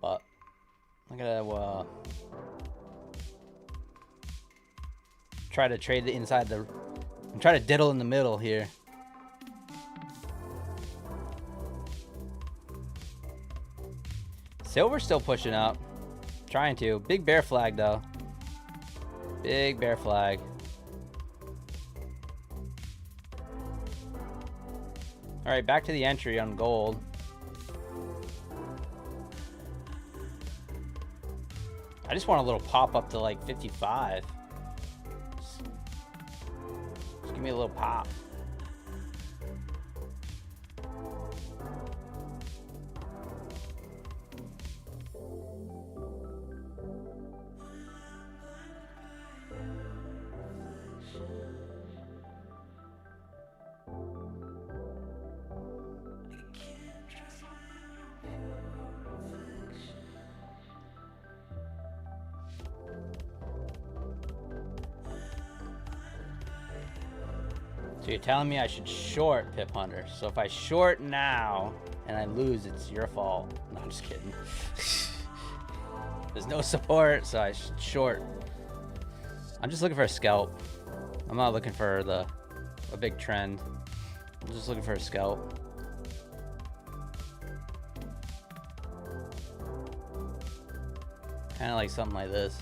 But I'm gonna try to trade the inside the. I'm trying to diddle in the middle here. Silver's still pushing up. Trying to. Big bear flag though. Big bear flag. All right, back to the entry on gold. I just want a little pop up to like 55. Just give me a little pop. So you're telling me I should short, Pip Hunter. So if I short now and I lose, it's your fault. No, I'm just kidding. There's no support, so I should short. I'm just looking for a scalp. I'm not looking for a big trend. I'm just looking for a scalp. Kind of like something like this.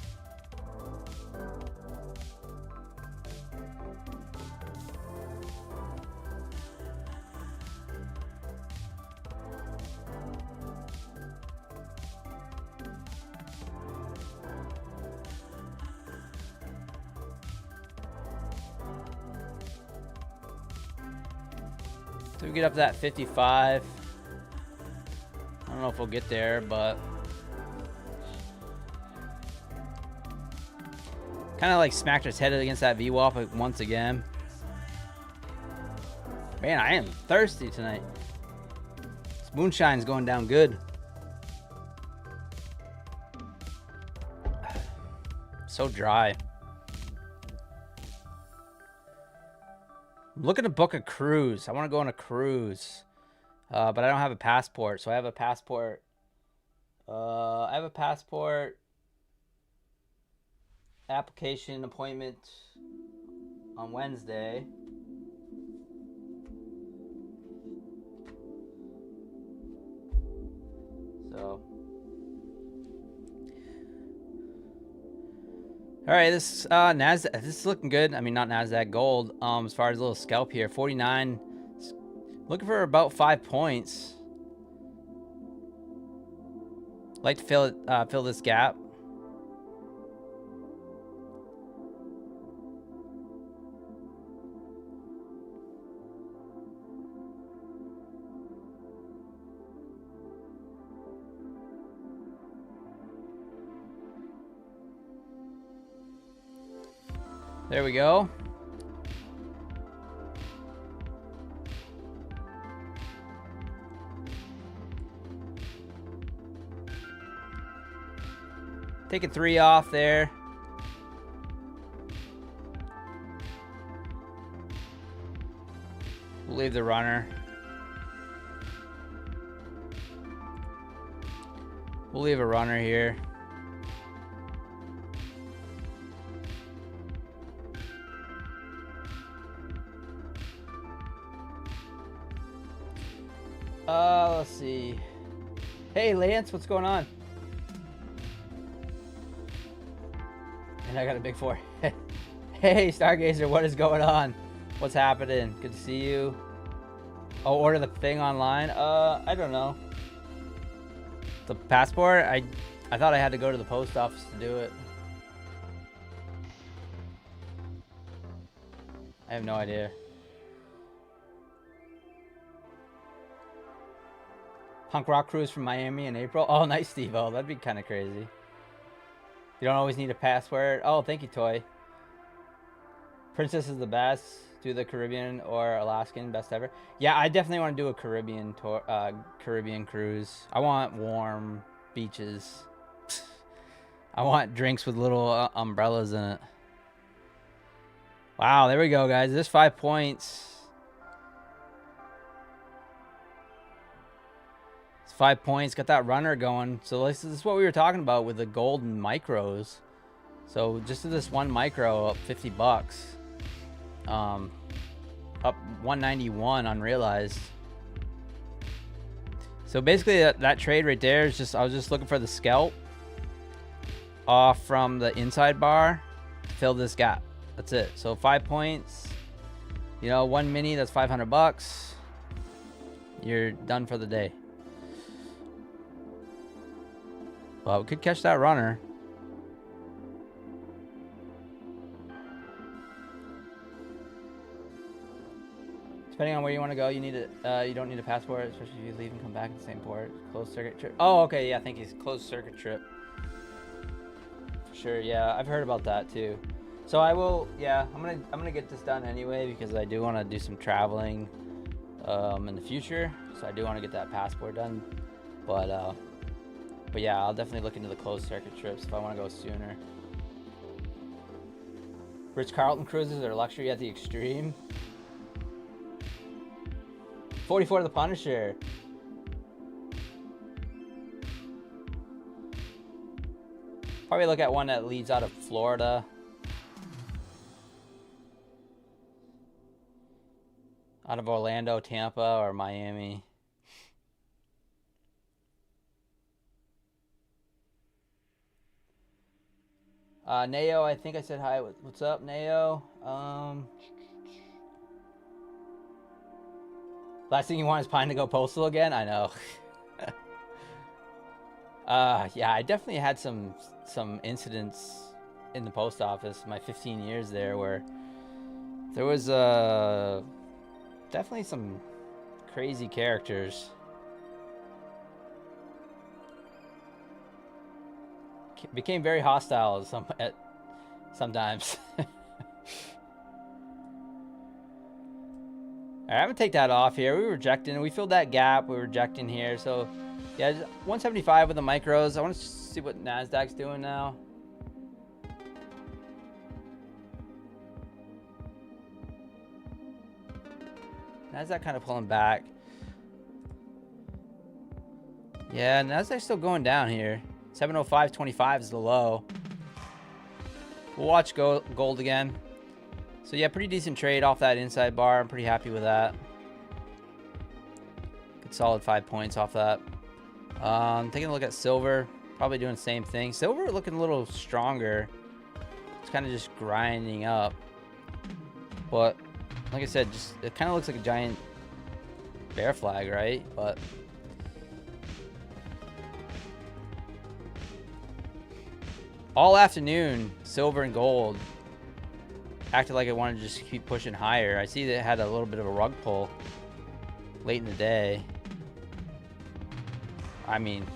So we get up to that 55. I don't know if we'll get there, but kind of like smacked his head against that VWAP once again. Man, I am thirsty tonight. This moonshine's going down good. So dry. I'm looking to book a cruise. I want to go on a cruise, but I don't have a passport. So I have a passport. Application appointment on Wednesday. So, all right, this Nasdaq, this is looking good. I mean, not Nasdaq gold. As far as a little scalp here, 49, looking for about 5 points. Like to fill this gap. There we go. Taking 3 off there. We'll leave the runner. We'll leave a runner here. Let's see. Hey, Lance, what's going on? And I got a big 4. Hey, Stargazer, what is going on? What's happening? Good to see you. Oh, order the thing online? I don't know. The passport? I thought I had to go to the post office to do it. I have no idea. Punk rock cruise from Miami in April. Oh, nice, Steve-O. That'd be kind of crazy. You don't always need a password. Oh, thank you, Toy. Princess is the best. Do the Caribbean or Alaskan, best ever. Yeah, I definitely want to do a Caribbean tour, Caribbean cruise. I want warm beaches. I want drinks with little umbrellas in it. Wow, there we go, guys. There's 5 points. 5 points, got that runner going. So this is what we were talking about with the golden micros. So just to this one micro, up 50 bucks. Up 191 unrealized. So basically that trade right there is just, I was just looking for the scalp off from the inside bar to fill this gap. That's it. So 5 points, you know, one mini, that's 500 bucks. You're done for the day. Well, we could catch that runner. Depending on where you want to go, you need a, you don't need a passport, especially if you leave and come back in the same port. Closed circuit trip. Oh, okay, yeah, thank you. Closed circuit trip. For sure, yeah, I've heard about that too. So I will, yeah, I'm gonna get this done anyway because I do want to do some traveling in the future. So I do want to get that passport done, but yeah, I'll definitely look into the closed circuit trips if I want to go sooner. Ritz-Carlton cruises are luxury at the extreme. 44 to the Punisher. Probably look at one that leads out of Florida. Out of Orlando, Tampa, or Miami. Neo, I think I said hi. What's up, Neo? Last thing you want is Pine to go postal again? I know. Yeah, I definitely had some incidents in the post office, my 15 years there, where there was definitely some crazy characters. Became very hostile sometimes. Alright, I'm gonna take that off here. We were rejecting, we filled that gap. We were rejecting here, so yeah, 175 with the micros. I want to see what Nasdaq's doing now. Nasdaq kind of pulling back. Yeah, Nasdaq's still going down here. 705.25 is the low. We'll watch gold again. So yeah, pretty decent trade off that inside bar. I'm pretty happy with that. Good solid 5 points off that. Taking a look at silver. Probably doing the same thing. Silver looking a little stronger. It's kind of just grinding up. But like I said, just it kind of looks like a giant bear flag, right? But all afternoon, silver and gold acted like it wanted to just keep pushing higher. I see that it had a little bit of a rug pull late in the day. I mean,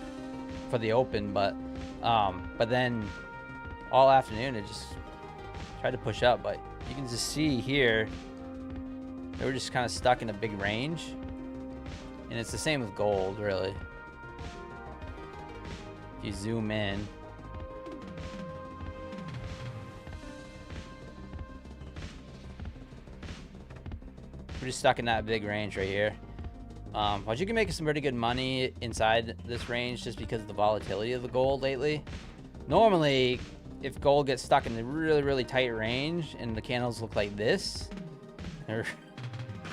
for the open, but then all afternoon it just tried to push up. But you can just see here, they were just kind of stuck in a big range. And it's the same with gold, really. If you zoom in, we're just stuck in that big range right here. But you can make some pretty good money inside this range just because of the volatility of the gold lately. Normally, if gold gets stuck in a really, really tight range and the candles look like this, or,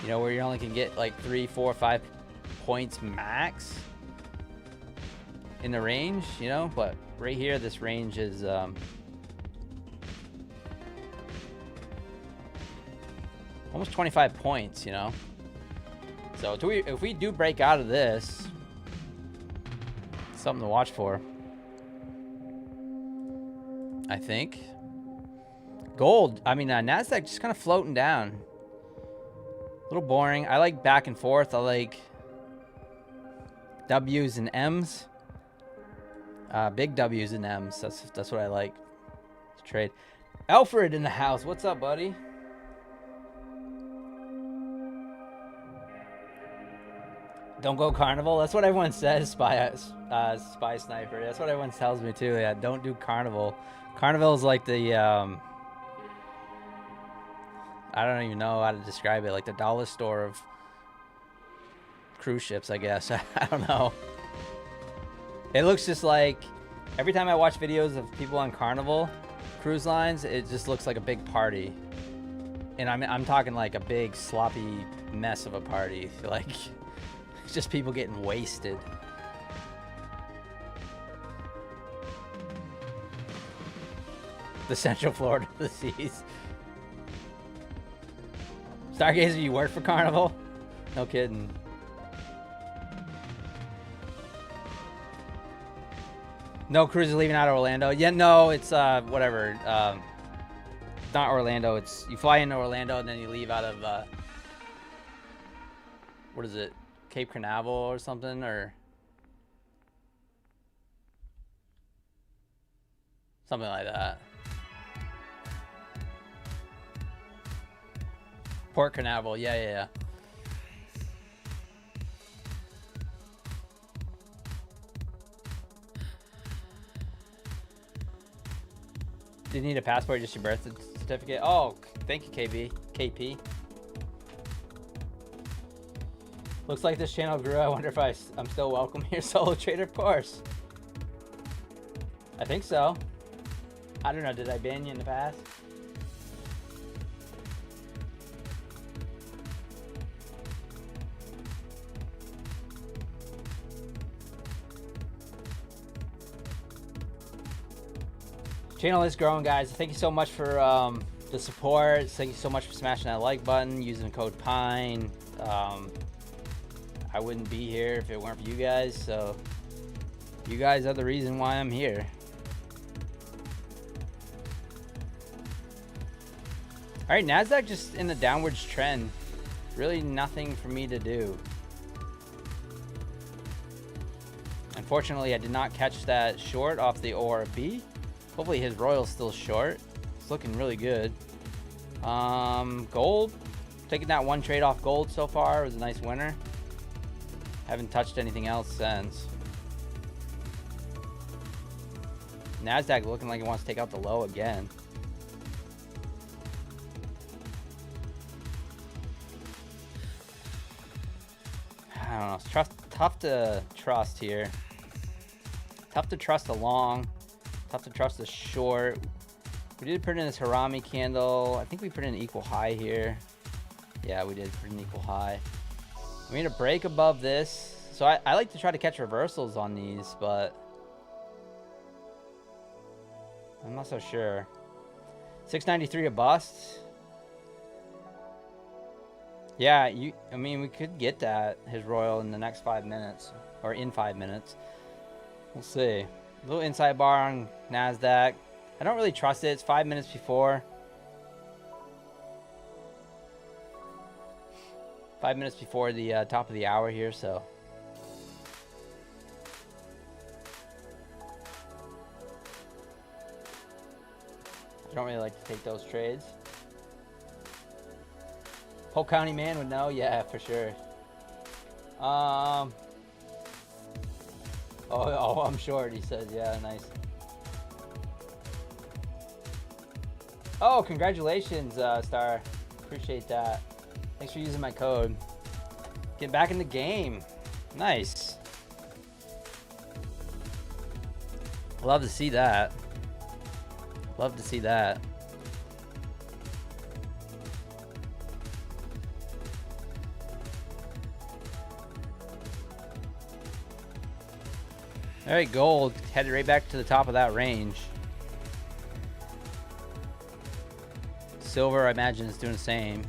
you know, where you only can get like 3, 4, 5 points max in the range, you know, but right here, this range is almost 25 points, you know. So if we do break out of this, something to watch for, I think. Gold, I mean, Nasdaq just kind of floating down. A little boring. I like back and forth. I like W's and M's. Big W's and M's. That's what I like to trade. Alfred in the house. What's up, buddy? Don't go carnival. That's what everyone says. Spy sniper. That's what everyone tells me too. Yeah, don't do carnival. Carnival is like the I don't even know how to describe it. Like the dollar store of cruise ships, I guess. I don't know. It looks just like every time I watch videos of people on Carnival cruise lines, it just looks like a big party. And I'm talking like a big sloppy mess of a party. Like it's just people getting wasted. The Central Florida of the seas. Stargazer, you work for Carnival? No kidding. No cruises leaving out of Orlando. Yeah, no, it's whatever. Not Orlando. It's you fly into Orlando and then you leave out of what is it? Cape Canaveral or something, or something like that. Port Canaveral. Yeah. Do you need a passport, just your birth certificate? Oh, thank you, KP. Looks like this channel grew. I wonder if I'm still welcome here, solo trader, of course. I think so. I don't know, did I ban you in the past? Channel is growing, guys. Thank you so much for the support. Thank you so much for smashing that like button, using code PINE. I wouldn't be here if it weren't for you guys, so you guys are the reason why I'm here. All right, Nasdaq just in the downwards trend. Really nothing for me to do. Unfortunately, I did not catch that short off the ORB. Hopefully his Royal's still short. It's looking really good. Gold, taking that one trade off gold so far. It was a nice winner. Haven't touched anything else since. Nasdaq looking like it wants to take out the low again. I don't know. It's tough to trust here. Tough to trust a long. Tough to trust a short. We did put in this Harami candle. I think we put in an equal high here. Yeah, we did put an equal high. We need a break above this. So I like to try to catch reversals on these, but I'm not so sure. 693 a bust. Yeah, I mean, we could get that, his Royal, in the next 5 minutes, or in 5 minutes. We'll see. A little inside bar on Nasdaq. I don't really trust it. It's 5 minutes before. 5 minutes before the top of the hour here, so. I don't really like to take those trades. Polk County man would know, yeah, for sure. Oh, I'm short, he said. Yeah, nice. Oh, congratulations, Star. Appreciate that. Thanks for using my code. Getting back in the game. Nice. Love to see that. Love to see that. All right, gold headed right back to the top of that range. Silver, I imagine, is doing the same.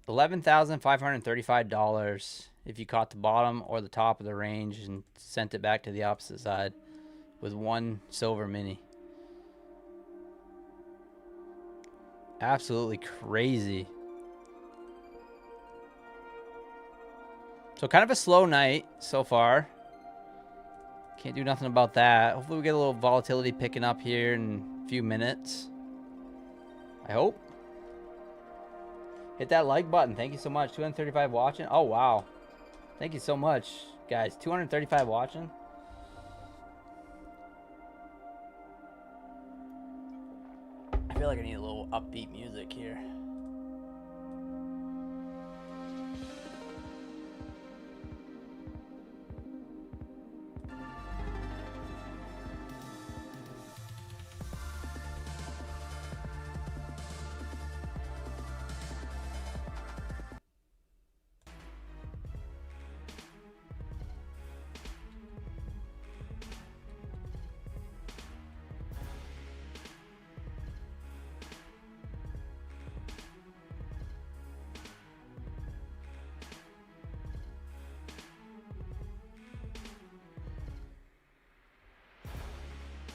$11,535 if you caught the bottom or the top of the range and sent it back to the opposite side with one silver mini. Absolutely crazy. So kind of a slow night so far. Can't do nothing about that. Hopefully we get a little volatility picking up here in a few minutes. I hope. Hit that like button. Thank you so much. 235 watching. Oh, wow. Thank you so much, guys. 235 watching. I feel like I need a little upbeat music here.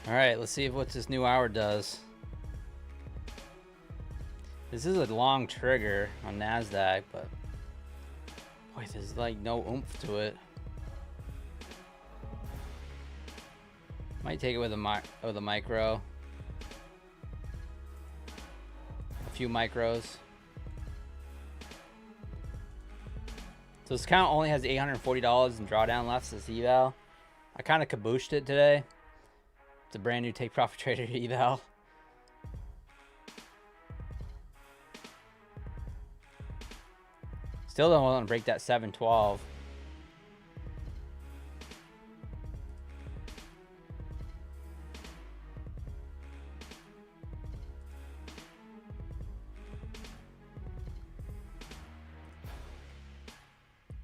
All right, let's see what this new hour does. This is a long trigger on Nasdaq, but boy, there's like no oomph to it. Might take it with a micro. A few micros. So this account only has $840 in drawdown left as eval. I kind of kabooshed it today. It's a brand new take profit trader eval. Still don't want to break that 712.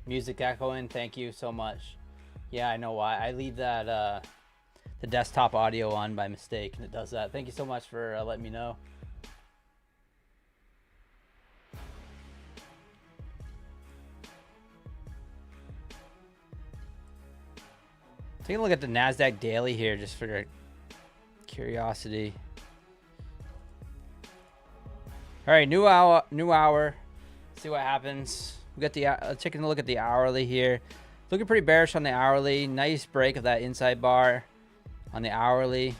Music echoing, thank you so much. Yeah, I know why. I leave that the desktop audio on by mistake, and it does that. Thank you so much for letting me know. Take a look at the Nasdaq daily here, just for curiosity. All right, new hour. See what happens. We got the taking a look at the hourly here. Looking pretty bearish on the hourly. Nice break of that inside bar on the hourly.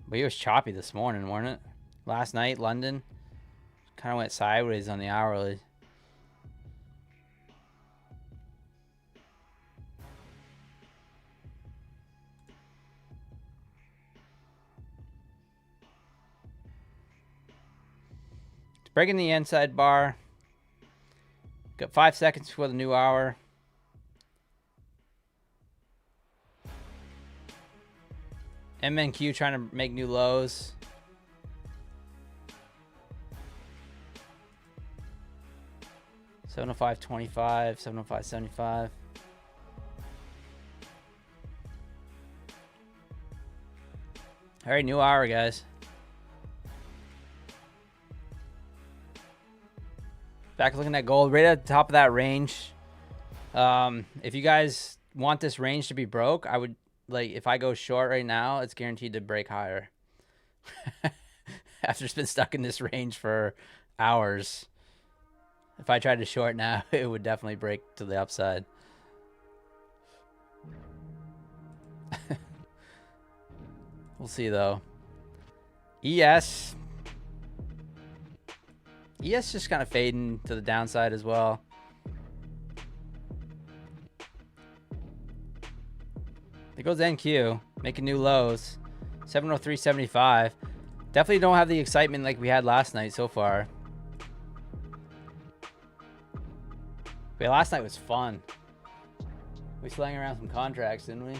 But it was choppy this morning, wasn't it? Last night, London kind of went sideways on the hourly. It's breaking the inside bar. Got 5 seconds before the new hour. MNQ trying to make new lows. $705.25, $705.75. All right, new hour, guys. Back looking at gold, right at the top of that range. If you guys want this range to be broke, I would, like, if I go short right now, it's guaranteed to break higher. After it's been stuck in this range for hours. If I tried to short now, it would definitely break to the upside. We'll see, though. ES. ES just kind of fading to the downside as well. There goes NQ, making new lows. 703.75. Definitely don't have the excitement like we had last night so far. But last night was fun. We slang around some contracts, didn't we?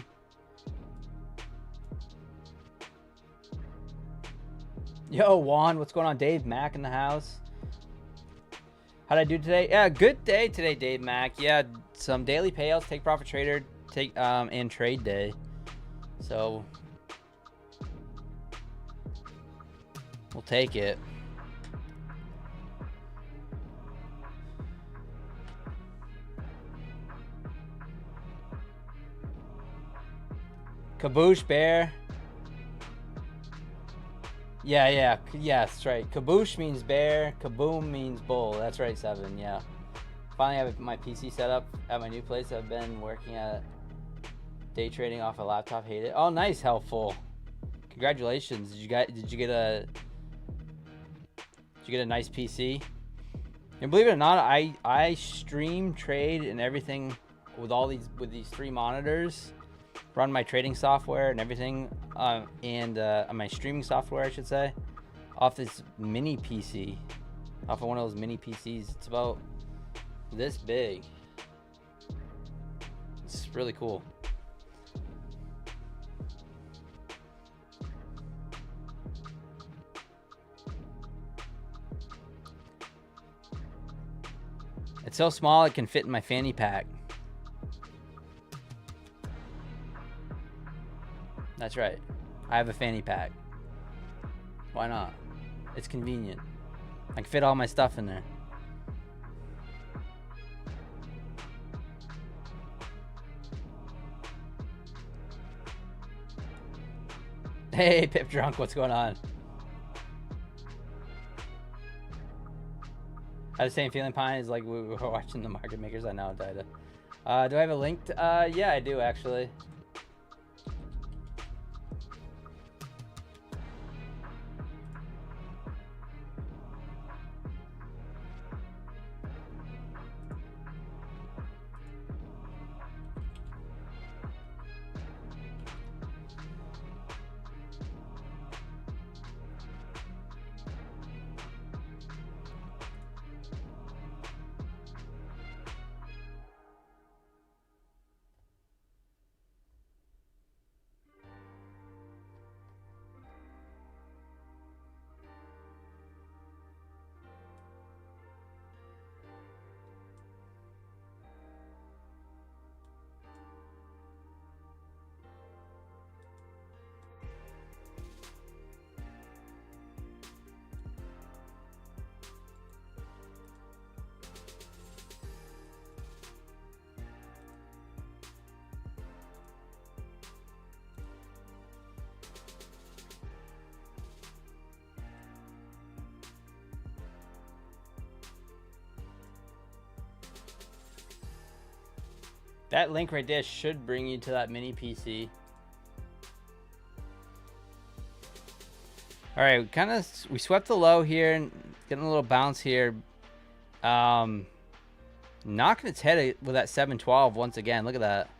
Yo, Juan, what's going on? Dave Mack in the house. How'd I do today? Yeah, good day today, Dave Mack. Yeah, some daily payouts, take profit trader, and trade day. So we'll take it. Kaboosh bear. Yeah, that's right. Kaboosh means bear. Kaboom means bull. That's right, 7. Yeah. Finally have my PC set up at my new place. I've been working at day trading off a laptop. Hate it. Oh, nice, helpful. Congratulations. Did you get a nice PC? And believe it or not, I stream, trade, and everything with these 3 monitors. Run my trading software and everything, and my streaming software, I should say, off this mini PC, off of one of those mini PCs. It's about this big. It's really cool. It's so small it can fit in my fanny pack. That's right. I have a fanny pack. Why not? It's convenient. I can fit all my stuff in there. Hey, Pip Drunk, what's going on? I had the same feeling, Pine, is like we were watching the market makers. I know, Dida. Do I have a link? Yeah, I do, actually. That link right there should bring you to that mini PC. All right, we swept the low here and getting a little bounce here. Knocking its head with that 712 once again. Look at that.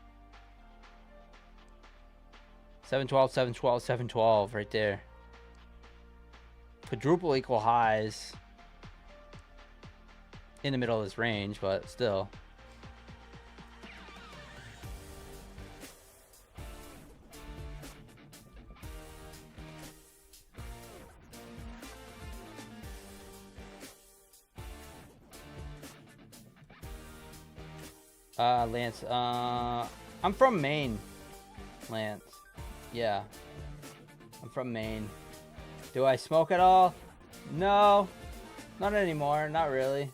712, 712, 712 right there. Quadruple equal highs in the middle of this range, but still. Lance, I'm from Maine, Lance. Yeah, I'm from Maine. Do I smoke at all? No, not anymore, not really.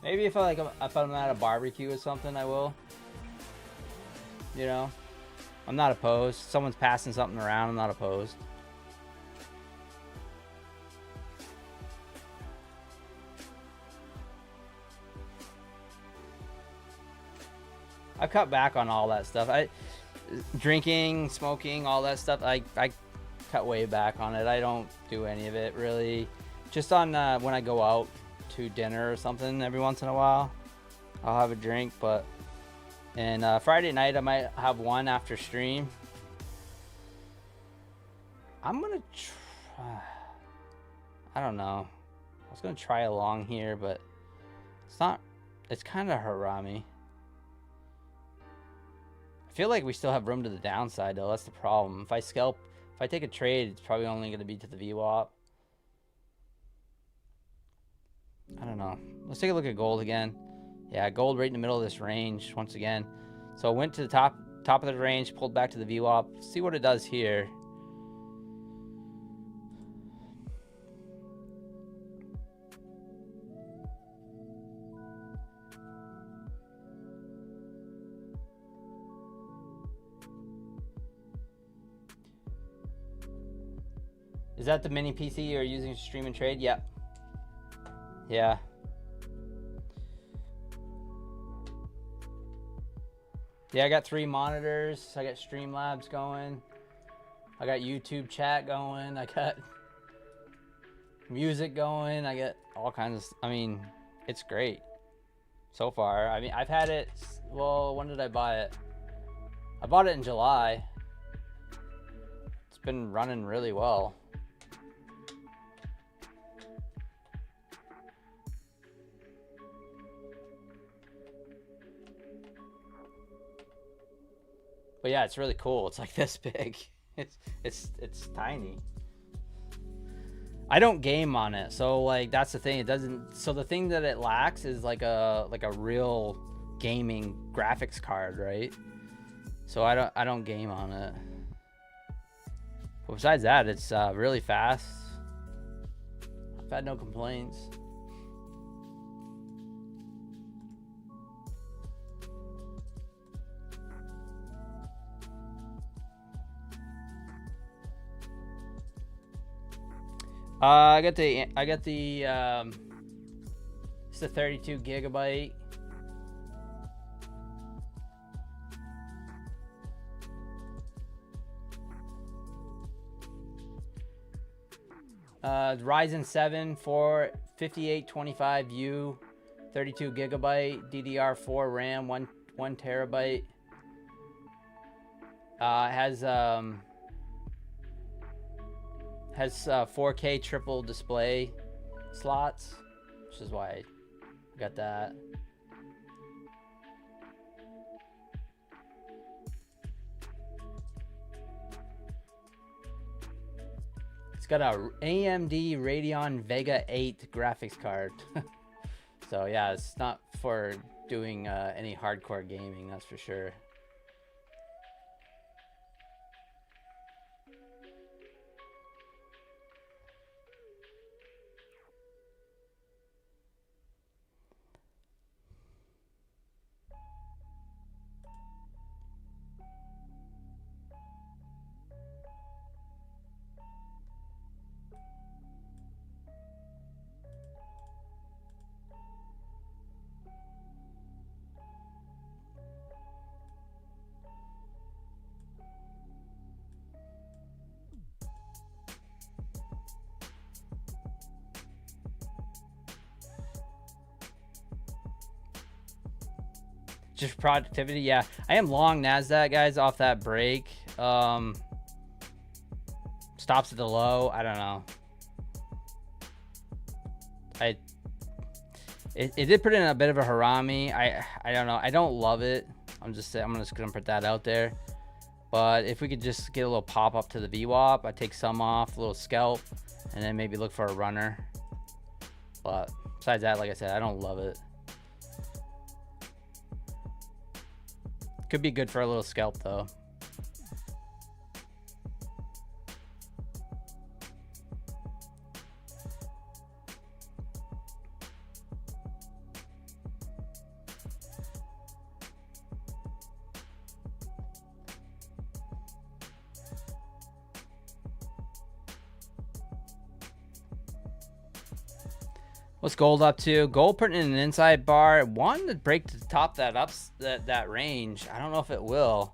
Maybe if I'm at a barbecue or something, I will. You know, I'm not opposed. Someone's passing something around, I'm not opposed. I've cut back on all that stuff. Drinking, smoking, all that stuff. I cut way back on it. I don't do any of it really. just on when I go out to dinner or something every once in a while, I'll have a drink. But and Friday night I might have one after stream. I'm gonna try. I don't know. I was gonna try a long here, but it's not. It's kind of harami. I feel like we still have room to the downside though. That's the problem. If I scalp, if I take a trade, it's probably only gonna be to the VWAP. I don't know. Let's take a look at gold again. Yeah, gold right in the middle of this range once again. So it went to the top of the range, pulled back to the VWAP. See what it does here. Is that the mini PC you're using to stream and trade? Yep. Yeah. Yeah, I got 3 monitors. I got Streamlabs going. I got YouTube chat going. I got music going. I got all kinds of, I mean, it's great so far. I mean, I've had it, well, when did I buy it? I bought it in July. It's been running really well. But yeah, it's really cool. It's like this big. It's tiny. I don't game on it, so like that's the thing. It doesn't. So the thing that it lacks is like a real gaming graphics card, right? So I don't game on it. But besides that, it's really fast. I've had no complaints. I got the it's a 32 gigabyte. Ryzen 7 for 5825U, 32 gigabyte, DDR4 RAM, 1 terabyte. Has 4K triple display slots, which is why I got that. It's got a AMD Radeon Vega 8 graphics card. So yeah, it's not for doing any hardcore gaming, that's for sure. Just productivity, yeah. I am long Nasdaq, guys, off that break. Stops at the low. I don't know. It did put in a bit of a harami. I don't know. I don't love it. I'm just gonna put that out there. But if we could just get a little pop up to the VWAP, I take some off, a little scalp, and then maybe look for a runner. But besides that, like I said, I don't love it. Could be good for a little scalp though. What's gold up to? Gold putting in an inside bar. Wanted to break to top that range. I don't know if it will.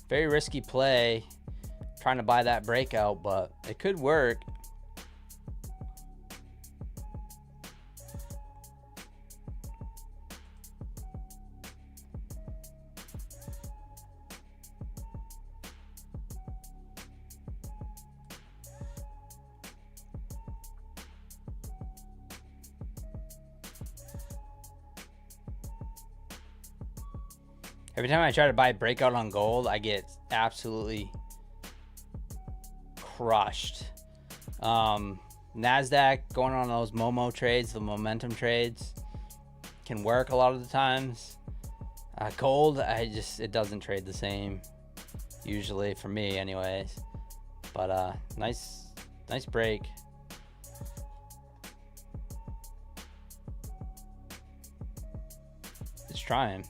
Very risky play. Trying to buy that breakout, but it could work. Every time I try to buy breakout on gold, I get absolutely crushed. Nasdaq, going on those Momo trades, the momentum trades, can work a lot of the times. Gold, it doesn't trade the same usually, for me anyways. But nice break. It's trying.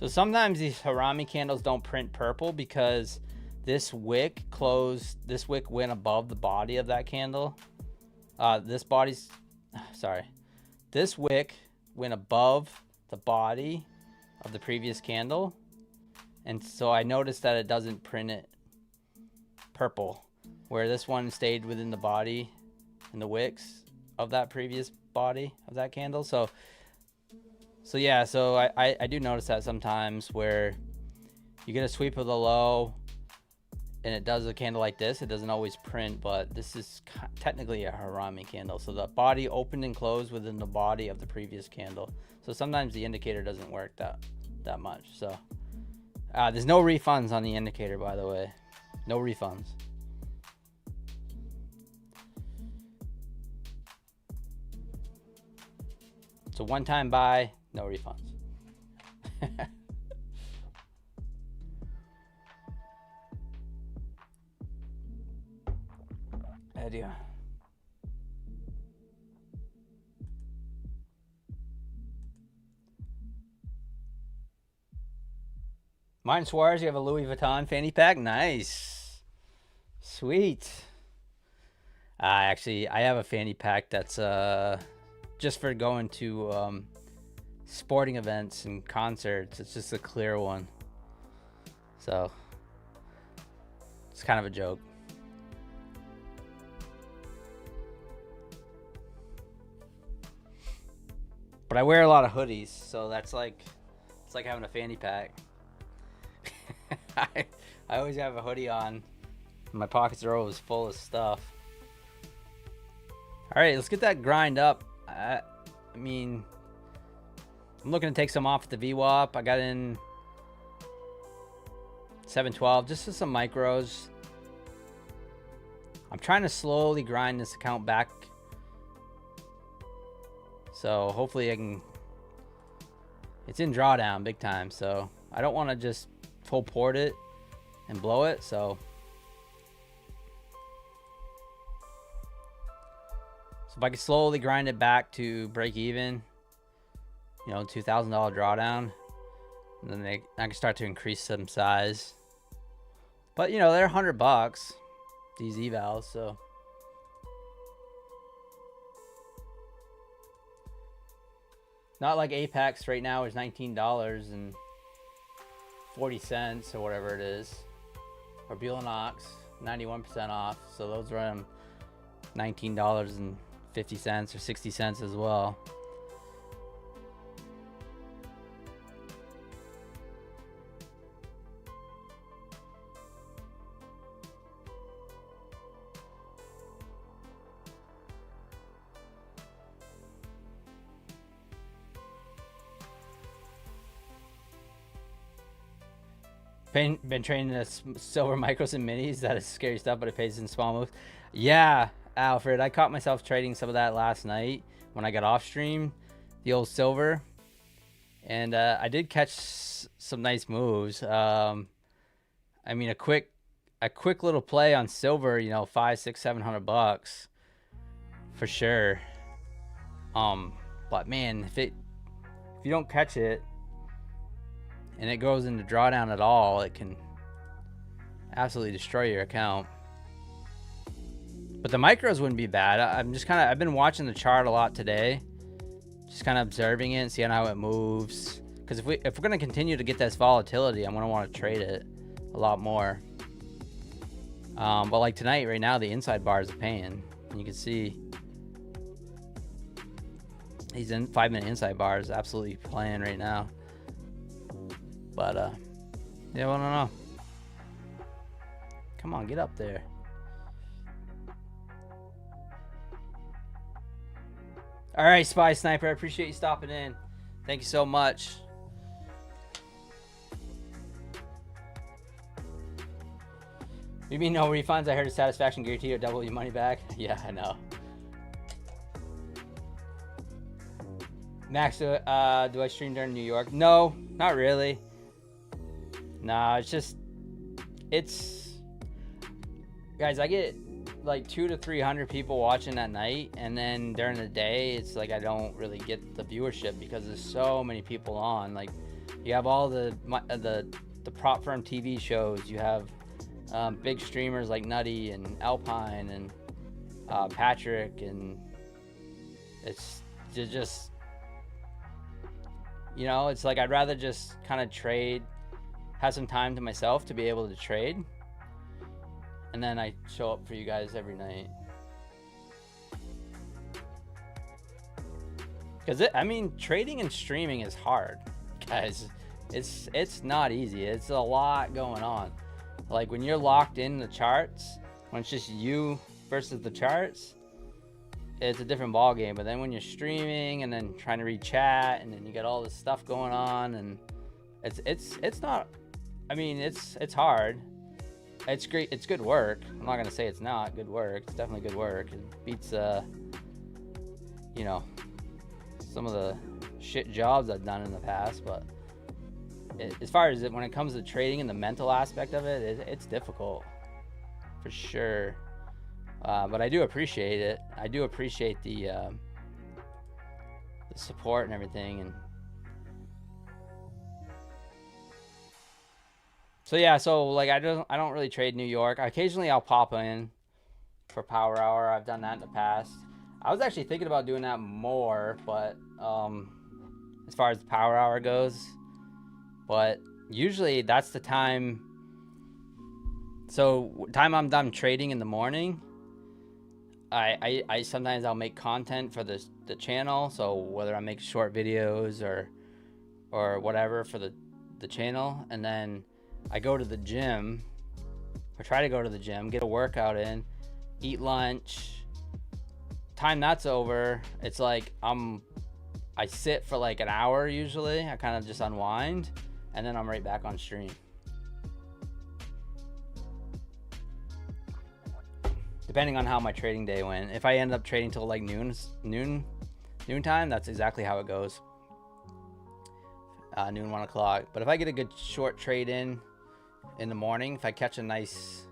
So sometimes these Harami candles don't print purple because this wick went above the body of that candle. This wick went above the body of the previous candle. And so I noticed that it doesn't print it purple, where this one stayed within the body and the wicks of that previous body of that candle. So yeah, so I do notice that sometimes, where you get a sweep of the low and it does a candle like this. It doesn't always print, but this is technically a Harami candle. So the body opened and closed within the body of the previous candle. So sometimes the indicator doesn't work that much. So there's no refunds on the indicator, by the way. No refunds. It's a one-time buy, no refunds. Idea. Martin Suarez, you have a Louis Vuitton fanny pack? Nice. Sweet. Actually, I have a fanny pack that's just for going to sporting events and concerts. It's just a clear one. So it's kind of a joke. But I wear a lot of hoodies, so it's like having a fanny pack. I always have a hoodie on. My pockets are always full of stuff. All right, let's get that grind up. I mean, I'm looking to take some off at the VWAP. I got in 712 just for some micros. I'm trying to slowly grind this account back. So hopefully I can. It's in drawdown big time, so I don't want to just full port it and blow it. So if I can slowly grind it back to break even, $2,000 drawdown, and then I can start to increase some size. But they're $100, these evals, so. Not like Apex right now is $19.40 or whatever it is. Or Bulanox, 91% off. So those run $19.50 or 60 cents as well. Been training the silver micros and minis. That is scary stuff, but it pays in small moves. Yeah, Alfred, I caught myself trading some of that last night when I got off stream, the old silver, and I did catch some nice moves. I mean, a quick little play on silver, $500, $600, $700 for sure. But man, if you don't catch it and it goes into drawdown at all, it can absolutely destroy your account. But the micros wouldn't be bad. I've been watching the chart a lot today, Just kind of observing it and seeing how it moves. Because if we're gonna continue to get this volatility, I'm gonna want to trade it a lot more. But like tonight, right now, the inside bar is a pain. And you can see these 5-minute inside bars absolutely playing right now. But yeah, well, I don't know. Come on, get up there. All right, Spy Sniper, I appreciate you stopping in. Thank you so much. You mean no refunds? I heard a satisfaction guarantee or double your money back. Yeah, I know. Max, do I stream during New York? No, not really. Nah, it's guys, I get like 200 to 300 people watching at night, and then during the day it's like I don't really get the viewership because there's so many people on. Like, you have all the prop firm TV shows, you have big streamers like Nutty and Alpine and Patrick, and it's just, you know, it's like I'd rather just kind of trade, have some time to myself to be able to trade, and then I show up for you guys every night. Because I mean, trading and streaming is hard, guys. It's not easy. It's a lot going on. Like when you're locked in the charts, when it's just you versus the charts, it's a different ball game. But then when you're streaming and then trying to read chat, and then you got all this stuff going on, and it's not. I mean, it's hard. It's great. It's good work. I'm not gonna say it's not good work. It's definitely good work. It beats you know, some of the shit jobs I've done in the past. But as far as when it comes to trading and the mental aspect of it, it's difficult for sure. But I do appreciate it. I do appreciate the support and everything. And so yeah, so like I don't really trade New York. Occasionally I'll pop in for Power Hour. I've done that in the past. I was actually thinking about doing that more, but as far as the Power Hour goes, but usually that's the time. So time I'm done trading in the morning, I sometimes I'll make content for the channel. So whether I make short videos or whatever for the channel, and then I go to the gym, or try to go to the gym, get a workout in, eat lunch. Time that's over, it's like I sit for like an hour usually. I kind of just unwind, and then I'm right back on stream. Depending on how my trading day went. If I end up trading till like noon time, that's exactly how it goes. Noon, 1 o'clock. But if I get a good short trade in the morning, if I catch a nice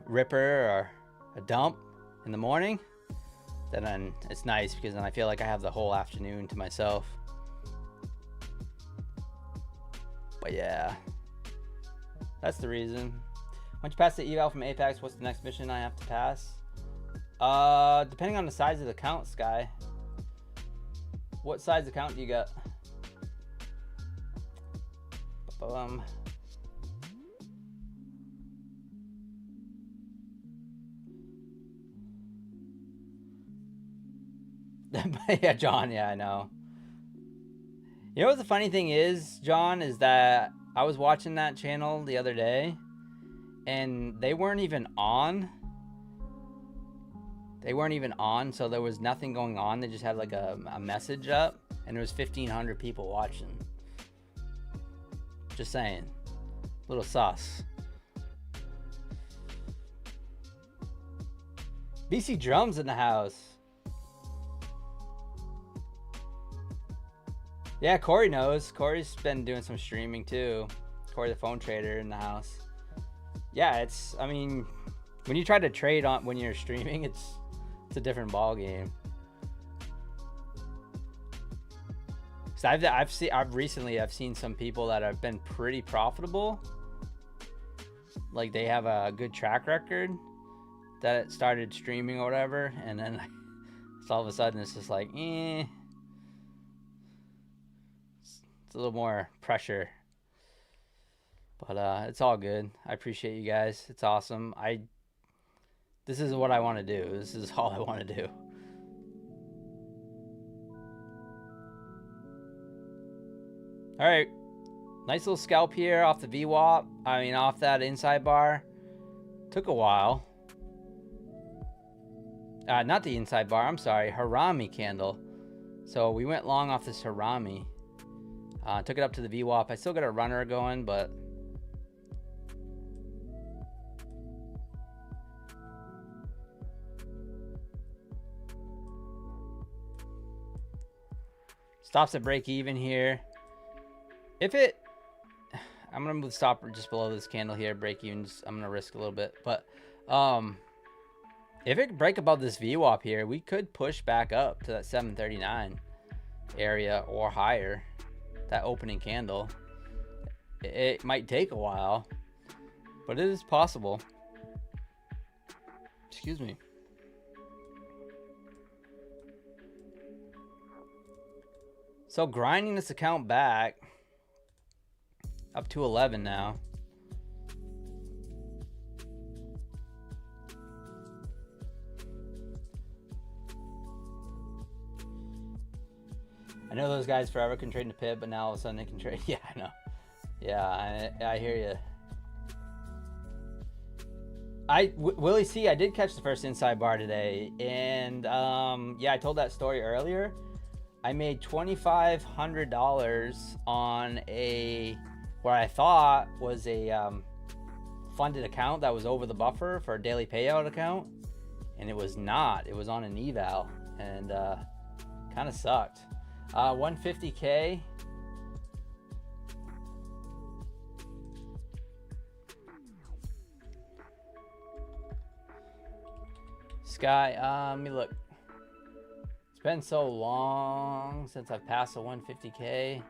ripper or a dump in the morning, then it's nice, because then I feel like I have the whole afternoon to myself. But yeah, that's the reason. Once you pass the eval from Apex, what's the next mission I have to pass? Depending on the size of the account, Sky. What size account do you got? Yeah, John, yeah, I know. You know what the funny thing is, John, is that I was watching that channel the other day, and they weren't even on. So there was nothing going on. They just had like a message up, and there was 1,500 people watching. Just saying. Little sus. BC Drums in the house. Yeah, Corey knows. Corey's been doing some streaming too. Corey the phone trader in the house. Yeah, I mean, when you try to trade on when you're streaming, it's a different ball game. So I've recently seen some people that have been pretty profitable. Like they have a good track record that started streaming or whatever, and then so all of a sudden it's just like, It's a little more pressure. But it's all good. I appreciate you guys. It's awesome. This is what I want to do. This is all I want to do. All right. Nice little scalp here off the VWAP. I mean, off that inside bar. Took a while. Not the inside bar. I'm sorry. Harami candle. So we went long off this Harami. Took it up to the VWAP. I still got a runner going, but... Stops at break even here. If it... I'm going to move the stopper just below this candle here. Break evens. I'm going to risk a little bit. But if it could break above this VWAP here, we could push back up to that 739 area or higher. That opening candle. It might take a while, but it is possible. Excuse me. So grinding this account back up to 11 now. I know those guys forever can trade in a pip, but now all of a sudden they can trade. Yeah, I know. Yeah, I hear you. Willie C, I did catch the first inside bar today, and yeah, I told that story earlier. I made $2,500 on what I thought was a funded account that was over the buffer for a daily payout account, and it was not. It was on an eval, and kind of sucked. 150K. Sky, let me look. It's been so long since I've passed the 150K.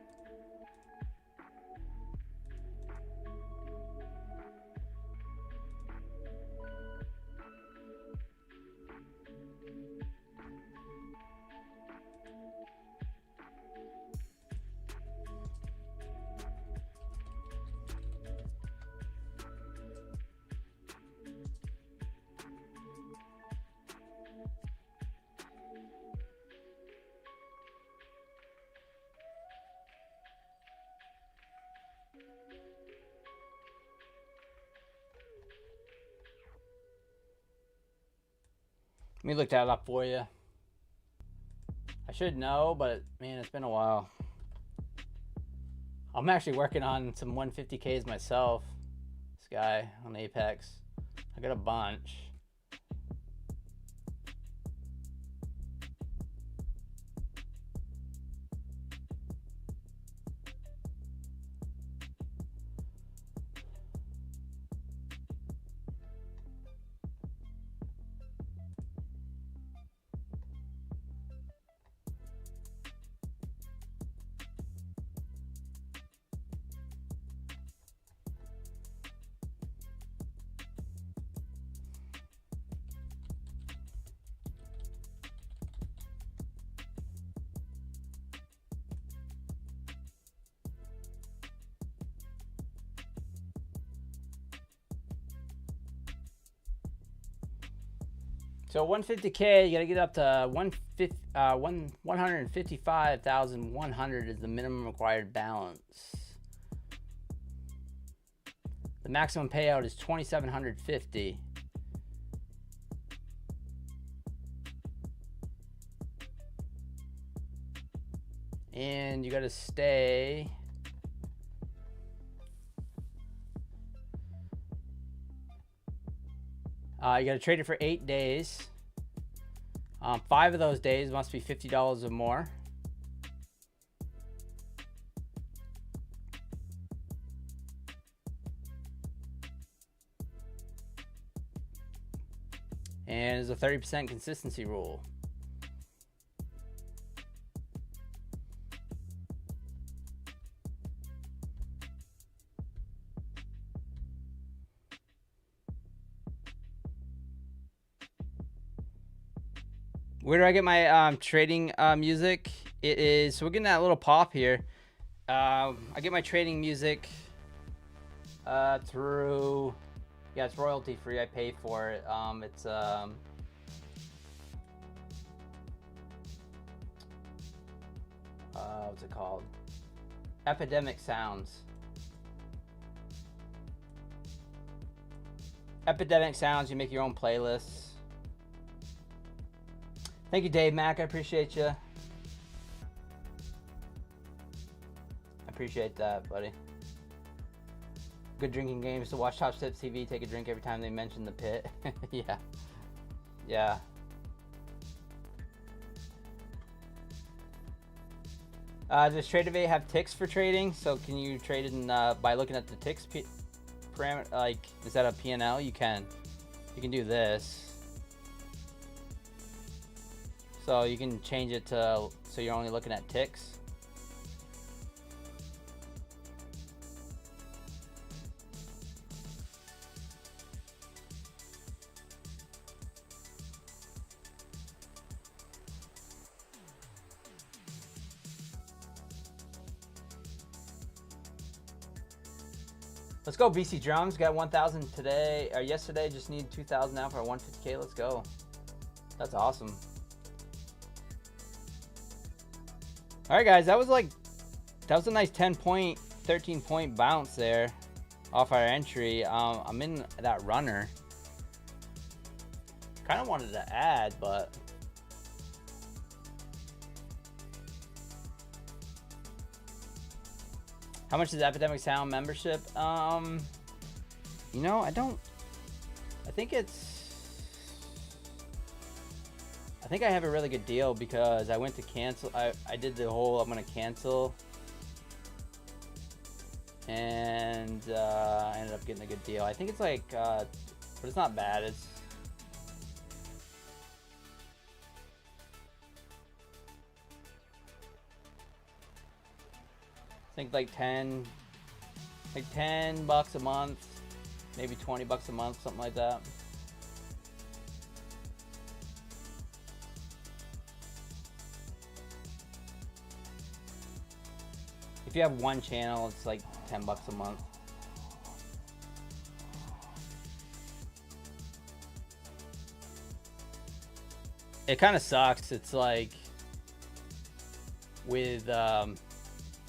Let me look that up for you. I should know, but man, it's been a while. I'm actually working on some 150Ks myself. This guy on Apex. I got a bunch. So 150K, you gotta get up to 155,100 is the minimum required balance. The maximum payout is 2,750. And you gotta stay. You got to trade it for 8 days. 5 of those days must be $50 or more. And there's a 30% consistency rule. Where do I get my trading music? It is, so we're getting that little pop here. I get my trading music through, yeah, it's royalty free. I pay for it. It's what's it called? Epidemic Sounds. Epidemic Sounds. You make your own playlists. Thank you, Dave Mack. I appreciate you. I appreciate that, buddy. Good drinking games to watch Top Steps TV. Take a drink every time they mention the pit. Yeah. Yeah. Does TradeAvay have ticks for trading? So can you trade in by looking at the ticks parameter? Like, is that a P&L? You can do this. So you can change it to so you're only looking at ticks. Let's go, BC Drums. Got 1,000 today or yesterday. Just need 2,000 now for 150K. Let's go. That's awesome. All right, guys. That was a nice 10-point, 13-point bounce there off our entry. I'm in that runner. Kind of wanted to add, but how much is Epidemic Sound membership? You know, I think I have a really good deal because I went to cancel. I did the whole I'm gonna cancel, and I ended up getting a good deal. I think it's like, but it's not bad. It's I think like 10 bucks a month, maybe 20 bucks a month, something like that. If you have one channel, it's like 10 bucks a month. It kind of sucks. It's like with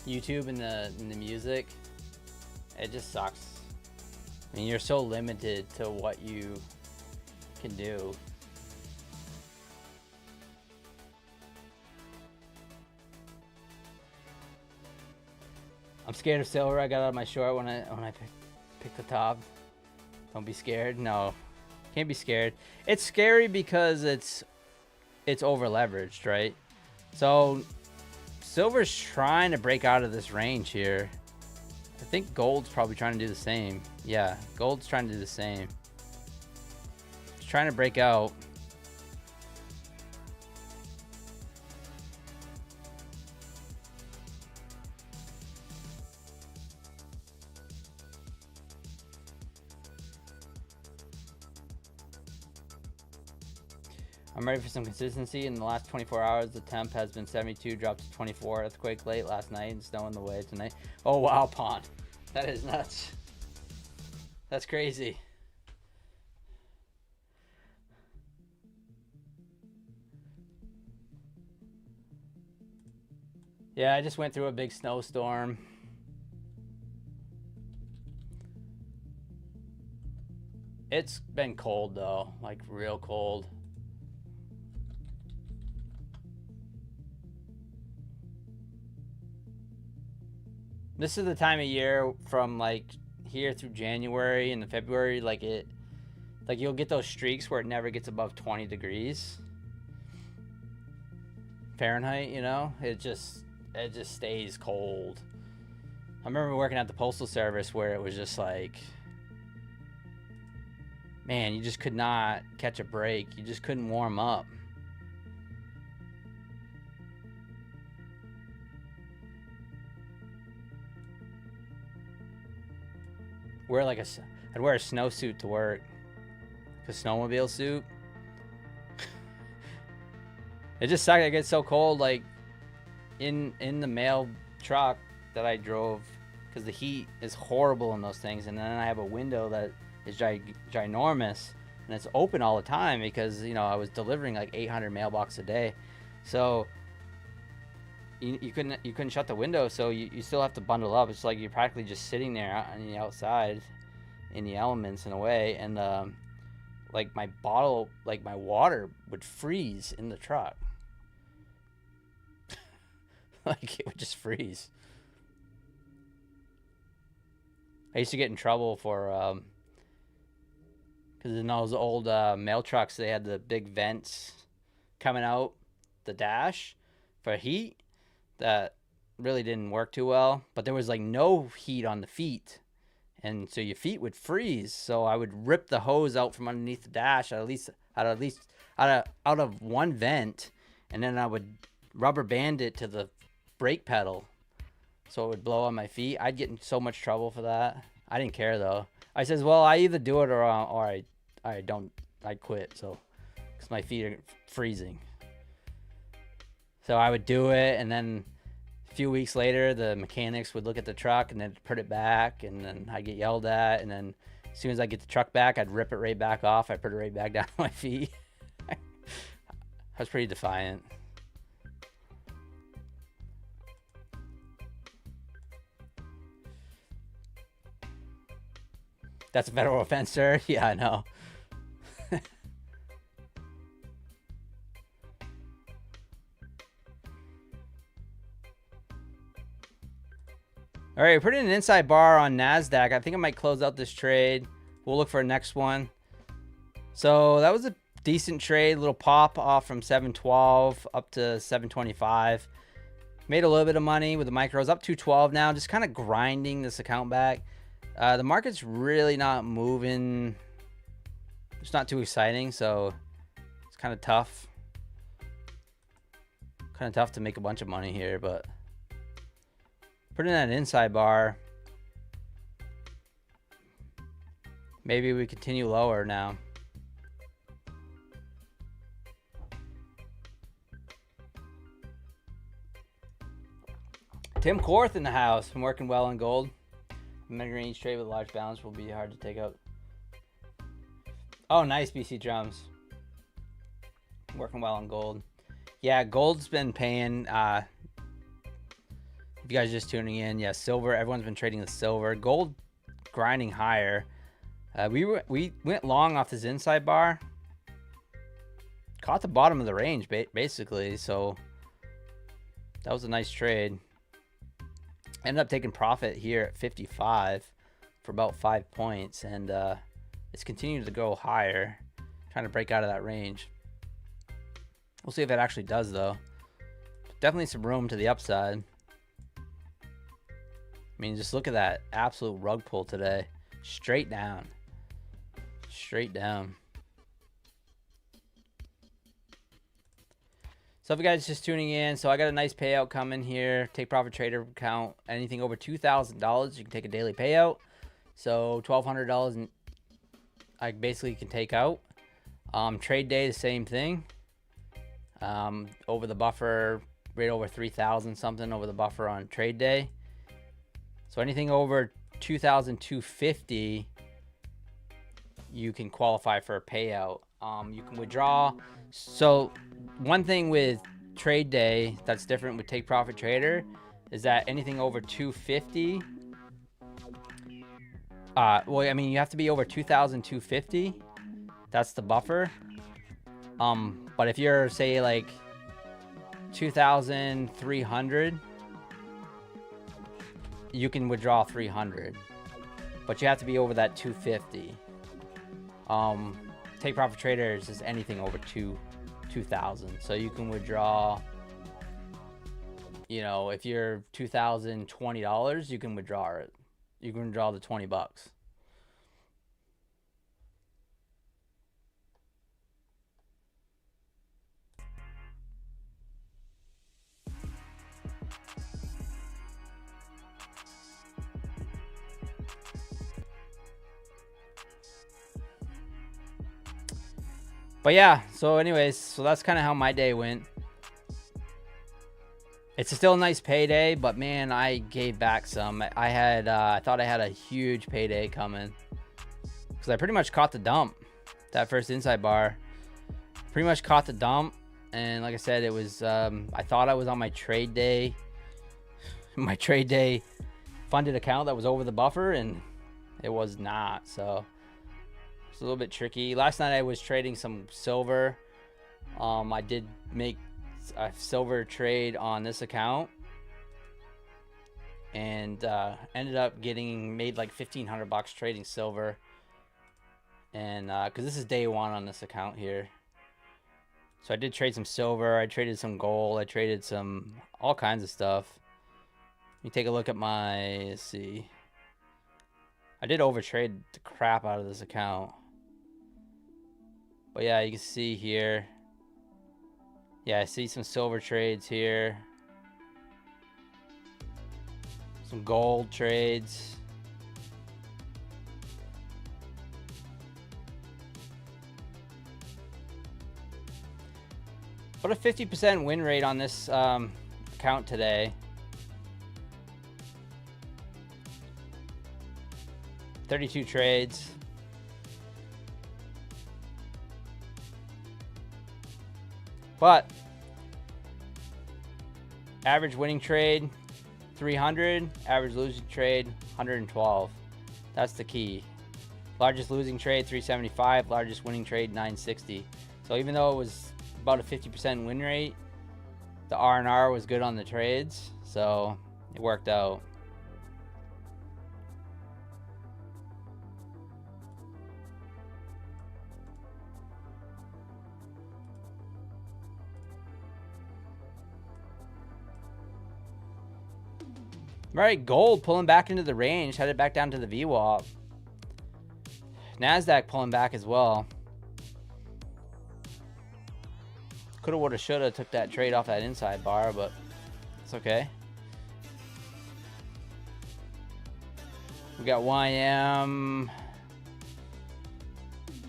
YouTube and the music, it just sucks. I mean, you're so limited to what you can do. I'm scared of silver. I got out of my short when I picked the top. Don't be scared. No, can't be scared. It's scary because it's over leveraged, right? So silver's trying to break out of this range here. I think gold's probably trying to do the same. Yeah, gold's trying to do the same. It's trying to break out. I'm ready for some consistency. In the last 24 hours, the temp has been 72, dropped to 24. Earthquake late last night and snow in the way tonight. Oh, wow, Pond. That is nuts. That's crazy. Yeah, I just went through a big snowstorm. It's been cold, though, like real cold. This is the time of year from like here through January and February, like you'll get those streaks where it never gets above 20 degrees Fahrenheit, you know? It just stays cold. I remember working at the Postal Service where it was just like, man, you just could not catch a break. You just couldn't warm up. I'd wear a snowsuit to work, a snowmobile suit. It just sucked. It gets so cold, like in the mail truck, that I drove, because the heat is horrible in those things, and then I have a window that is ginormous, and it's open all the time because, you know, I was delivering like 800 mailboxes a day, so you couldn't shut the window, so you still have to bundle up. It's like you're practically just sitting there on the outside in the elements in a way, and like my bottle, like my water would freeze in the truck. Like it would just freeze. I used to get in trouble for because in those old mail trucks, they had the big vents coming out the dash for heat that really didn't work too well, but there was like no heat on the feet, and so your feet would freeze. So I would rip the hose out from underneath the dash out of one vent, and then I would rubber band it to the brake pedal so it would blow on my feet. I'd get in so much trouble for that. I didn't care though. I says, well, I either do it or I don't. I quit. So because my feet are freezing. So I would do it, and then a few weeks later, the mechanics would look at the truck and then put it back, and then I'd get yelled at, and then as soon as I get the truck back, I'd rip it right back off. I'd put it right back down to my feet. I was pretty defiant. That's a federal offense, sir? Yeah, I know. All right, put in an inside bar on Nasdaq. I think I might close out this trade. We'll look for a next one. So that was a decent trade, little pop off from 712 up to 725. Made a little bit of money with the micros, up 212 now, just kind of grinding this account back. The market's really not moving. It's not too exciting, so it's kind of tough. Kind of tough to make a bunch of money here, but put in that inside bar. Maybe we continue lower now. Tim Korth in the house. Been working well on gold. Measuring each trade with a large balance will be hard to take out. Oh, nice, BC Drums. Working well on gold. Yeah, gold's been paying. If you guys are just tuning in, yeah, silver. Everyone's been trading the silver. Gold grinding higher. We went long off this inside bar. Caught the bottom of the range, basically. So that was a nice trade. Ended up taking profit here at 55 for about 5 points, and it's continued to go higher, trying to break out of that range. We'll see if it actually does, though. Definitely some room to the upside. I mean, just look at that absolute rug pull today. Straight down. Straight down. So if you guys just tuning in, so I got a nice payout coming here. Take profit trader account. Anything over $2,000, you can take a daily payout. So $1,200 I basically can take out. Trade day, the same thing. Over the buffer, right over 3,000 something over the buffer on trade day. So anything over 2,250, you can qualify for a payout. You can withdraw. So one thing with trade day that's different with take profit trader is that anything over 250, well, I mean, you have to be over 2,250. That's the buffer. But if you're, say, like 2,300, you can withdraw 300, but you have to be over that 250. Take profit traders is anything over 2,000. So you can withdraw, you know, if you're $2,020, you can withdraw it. You can withdraw the $20. But yeah, so anyways, so that's kind of how my day went. It's still a nice payday, but man, I gave back some. I thought I had a huge payday coming because I pretty much caught the dump. That first inside bar, pretty much caught the dump, and like I said, it was. I thought I was on my trade day funded account that was over the buffer, and it was not. So it's a little bit tricky. Last night I was trading some silver. I did make a silver trade on this account, and ended up made like $1,500 trading silver. And because this is day one on this account here, so I did trade some silver, I traded some gold, I traded some all kinds of stuff. Let me take a look at my, let's see, I did overtrade the crap out of this account, but yeah, you can see here, yeah, I see some silver trades here, some gold trades. What a 50% win rate on this account today. 32 trades. But average winning trade 300, average losing trade 112. That's the key. Largest losing trade 375, largest winning trade 960. So even though it was about a 50% win rate, the R&R was good on the trades, so it worked out. All right, gold pulling back into the range, headed back down to the VWAP. Nasdaq pulling back as well. Coulda, woulda, shoulda took that trade off that inside bar, but it's okay. We got YM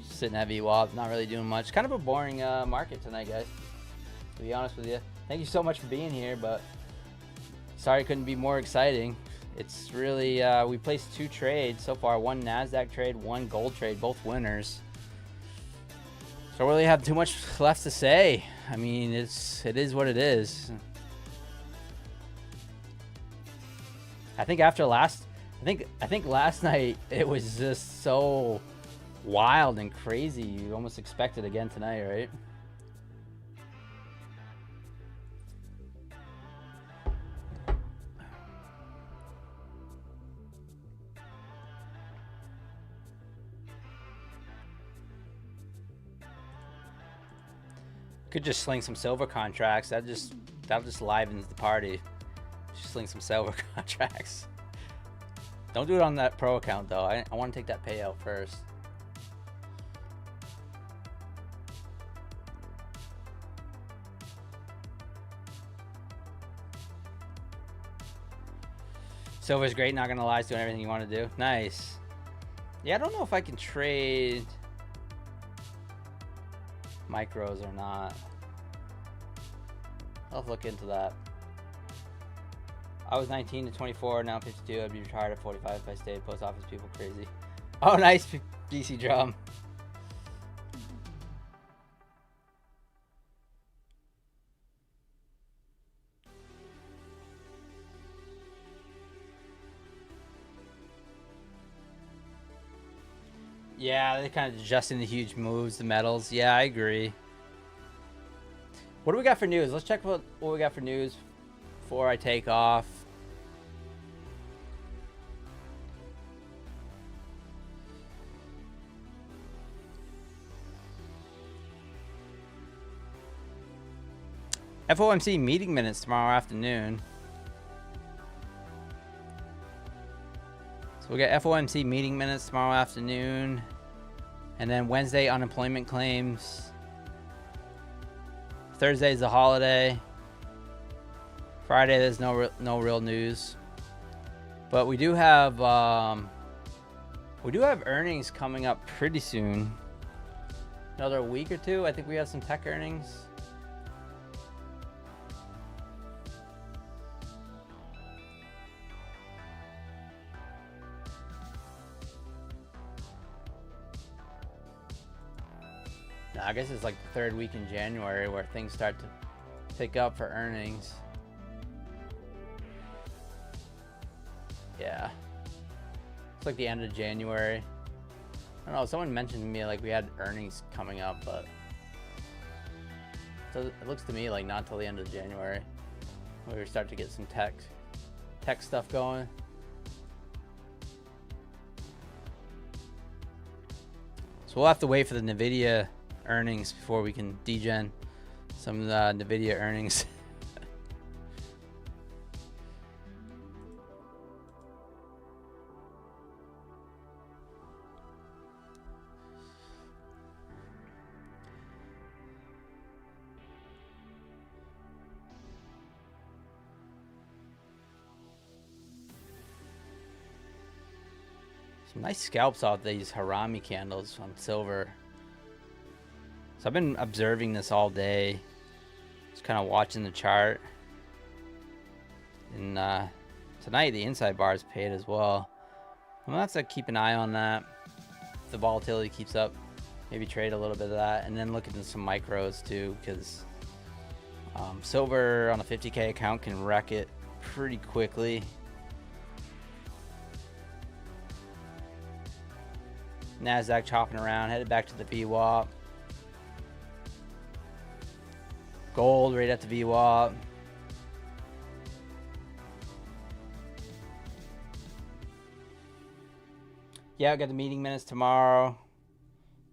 sitting at VWAP, not really doing much. Kind of a boring market tonight, guys, to be honest with you. Thank you so much for being here, but sorry it couldn't be more exciting. It's really, we placed 2 trades so far, 1 Nasdaq trade, 1 gold trade, both winners. So I don't really have too much left to say. I mean, it is what it is. I think after last night it was just so wild and crazy. You almost expect it again tonight, right? Could just sling some silver contracts. That'll just livens the party. Just sling some silver contracts. Don't do it on that pro account though. I want to take that payout first. Silver's great, not gonna lie, it's doing everything you want to do. Nice. Yeah, I don't know if I can trade micros or not. I'll have to look into that. I was 19 to 24, now 52. I'd be retired at 45 if I stayed. Post office people crazy. Oh, nice DC drum. Yeah, they're kind of adjusting the huge moves, the metals. Yeah, I agree. What do we got for news? Let's check what we got for news before I take off. FOMC meeting minutes tomorrow afternoon. So we got FOMC meeting minutes tomorrow afternoon. And then Wednesday, unemployment claims. Thursday's the holiday. Friday, there's no real news. But we do have earnings coming up pretty soon. Another week or two. I think we have some tech earnings. know. I guess it's like the third week in January where things start to pick up for earnings. Yeah. It's like the end of January. I don't know. Someone mentioned to me like we had earnings coming up, but so it looks to me like not till the end of January. We start to get some tech stuff going. So we'll have to wait for the Nvidia earnings before we can degen some Nvidia earnings. Some nice scalps off these Harami candles on silver. So I've been observing this all day. Just kind of watching the chart. And tonight the inside bars paid as well. I'm gonna have to keep an eye on that. If the volatility keeps up, maybe trade a little bit of that. And then look into some micros too, because silver on a 50K account can wreck it pretty quickly. Nasdaq chopping around, headed back to the VWAP. Gold right at the VWAP. Yeah, I got the meeting minutes tomorrow.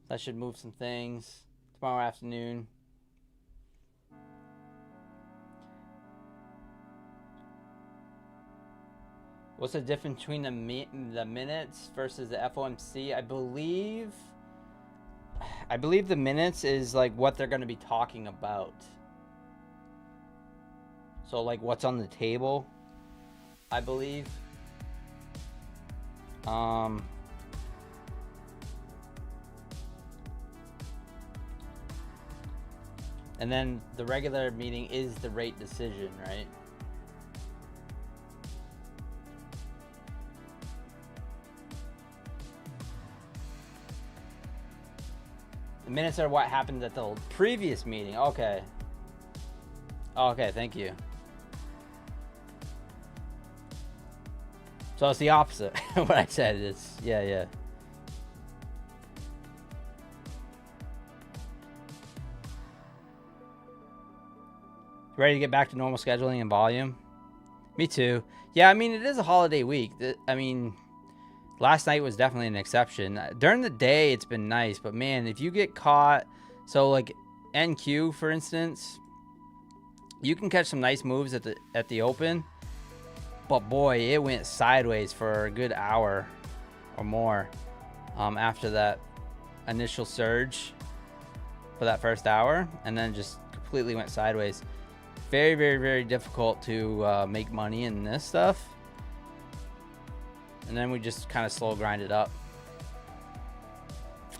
That should move some things tomorrow afternoon. What's the difference between the minutes versus the FOMC? I believe the minutes is like what they're going to be talking about. So like what's on the table, I believe. And then the regular meeting is the rate decision, right? The minutes are what happened at the previous meeting. Okay. Okay, thank you. So it's the opposite. What I said is, yeah. Ready to get back to normal scheduling and volume? Me too. Yeah, I mean, it is a holiday week. I mean, last night was definitely an exception. During the day, it's been nice, but man, if you get caught, so like NQ, for instance, you can catch some nice moves at the open, but boy, it went sideways for a good hour or more after that initial surge for that first hour, and then just completely went sideways. Very, very, very difficult to make money in this stuff. And then we just kind of slow grind it up.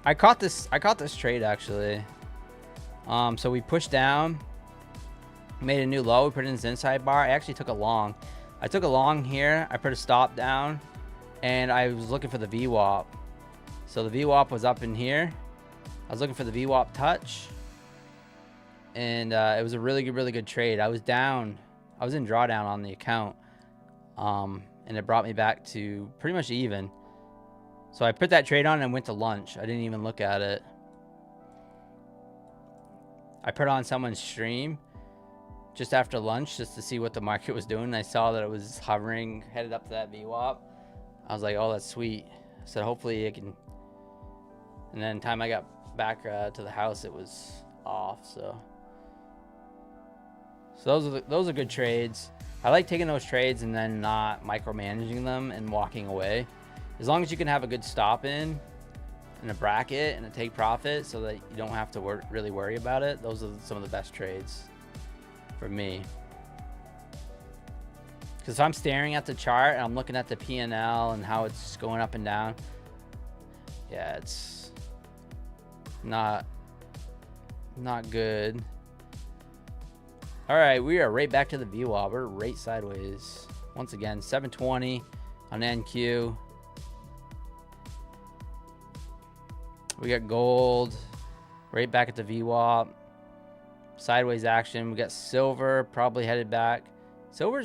I caught this trade actually. So we pushed down, made a new low, we put it in this inside bar. I actually took a long. I took a long here. I put a stop down, and I was looking for the VWAP. So the VWAP was up in here. I was looking for the VWAP touch, and it was a really good trade. I was down. I was in drawdown on the account, and it brought me back to pretty much even. So I put that trade on and went to lunch. I didn't even look at it. I put on someone's stream just after lunch just to see what the market was doing. I saw that it was hovering, headed up to that VWAP. I was like, oh, that's sweet. I said, hopefully it can. And then time I got back to the house, it was off. So those are good trades. I like taking those trades and then not micromanaging them and walking away. As long as you can have a good stop in a bracket and a take profit so that you don't have to really worry about it. Those are some of the best trades for me. Because if I'm staring at the chart and I'm looking at the P&L and how it's going up and down, yeah, it's not good. All right, we are right back to the VWAP. We're right sideways. Once again, 720 on NQ. We got gold. Right back at the VWAP. Sideways action. We got silver probably headed back. Silver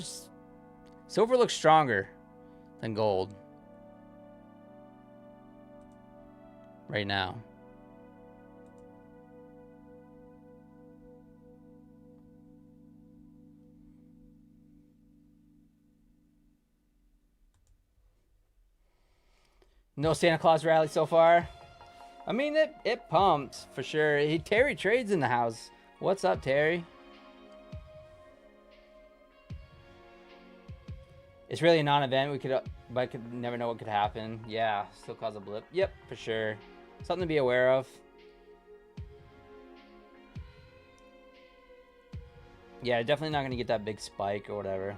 looks stronger than gold right now. No Santa Claus rally so far. I mean, it pumps for sure. Terry Trades in the house. What's up, Terry? It's really a non-event. But I could never know what could happen. Yeah, still cause a blip. Yep, for sure. Something to be aware of. Yeah, definitely not gonna get that big spike or whatever.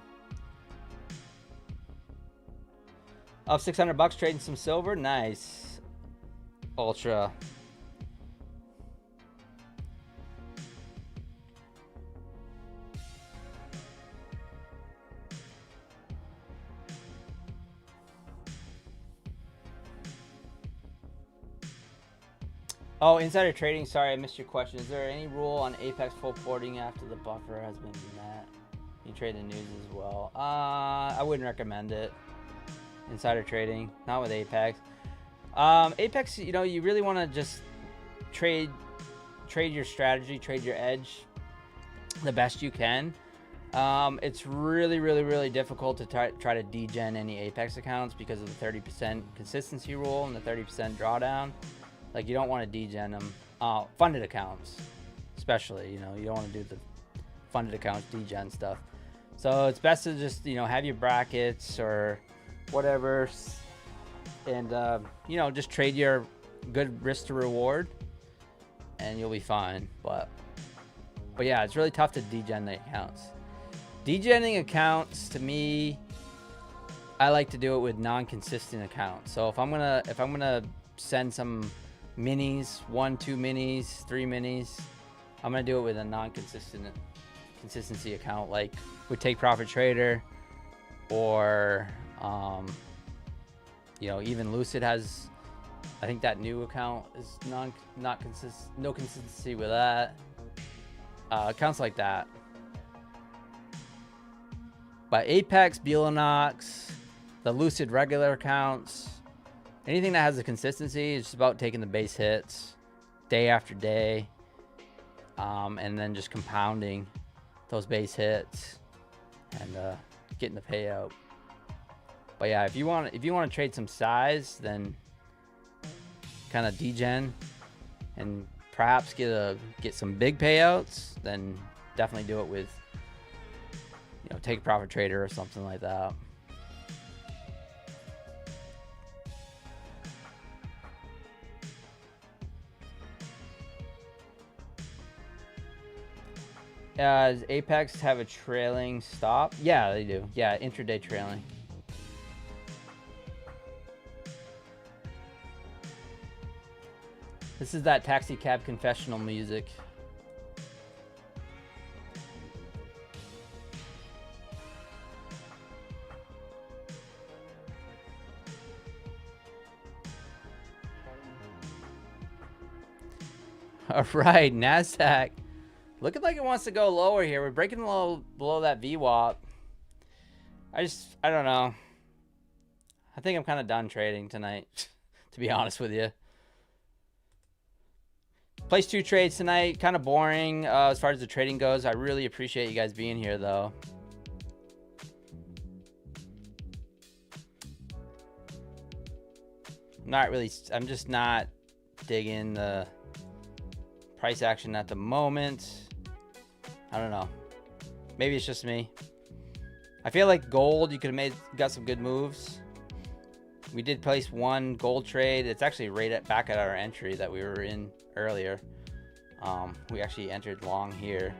Up $600 trading some silver. Nice. Ultra. Oh, insider trading. Sorry, I missed your question. Is there any rule on Apex full porting after the buffer has been met? You trade the news as well. I wouldn't recommend it. Insider trading, not with Apex. Apex, you know, you really want to just trade your strategy, trade your edge the best you can. It's really difficult to try to degen any Apex accounts because of the 30% consistency rule and the 30% drawdown. Like, you don't want to degen them. Funded accounts, especially, you know, you don't want to do the funded accounts degen stuff. So it's best to just, you know, have your brackets or whatever, and you know, just trade your good risk to reward, and you'll be fine. But yeah, it's really tough to degen the accounts. Degenning accounts, to me, I like to do it with non-consistent accounts. So if I'm gonna send some minis, 1, 2 minis, 3 minis, I'm gonna do it with a consistency account, like with Take Profit Trader, or you know, even Lucid has, I think that new account is no consistency with that. Accounts like that. But Apex, Beelanox, the Lucid regular accounts, anything that has a consistency is just about taking the base hits day after day, and then just compounding those base hits and getting the payout. But yeah, if you want to trade some size, then kind of degen and perhaps get some big payouts, then definitely do it with, you know, Take Profit Trader or something like that. Does Apex have a trailing stop? Yeah, they do. Yeah, intraday trailing. This is that taxi cab confessional music. All right, Nasdaq. Looking like it wants to go lower here. We're breaking low below that VWAP. I don't know. I think I'm kind of done trading tonight, to be honest with you. Placed 2 trades tonight. Kind of boring as far as the trading goes. I really appreciate you guys being here, though. I'm just not digging the price action at the moment. I don't know. Maybe it's just me. I feel like gold, you could have got some good moves. We did place 1 gold trade. It's actually right back at our entry that we were in earlier. We actually entered long here.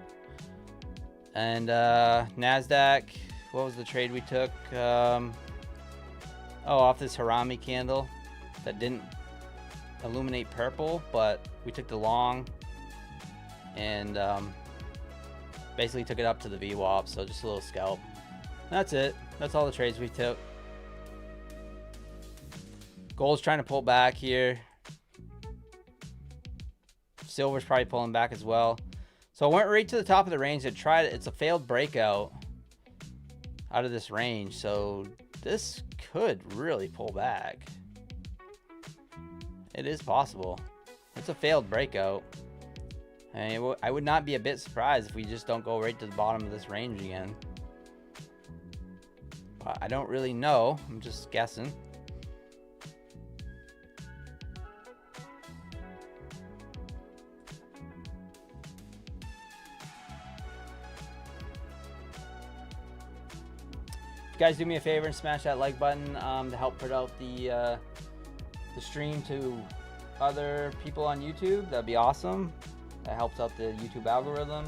And Nasdaq, what was the trade we took? Off this Harami candle that didn't illuminate purple, but we took the long and basically took it up to the VWAP, so just a little scalp. That's it. That's all the trades we took. Gold's trying to pull back here. silver's probably pulling back as well. So I went right to the top of the range. It's a failed breakout out of this range. So this could really pull back. It is possible. It's a failed breakout. I would not be a bit surprised if we just don't go right to the bottom of this range again. But I don't really know. I'm just guessing. You guys do me a favor and smash that like button to help put out the stream to other people on YouTube. That'd be awesome. That helps out the YouTube algorithm.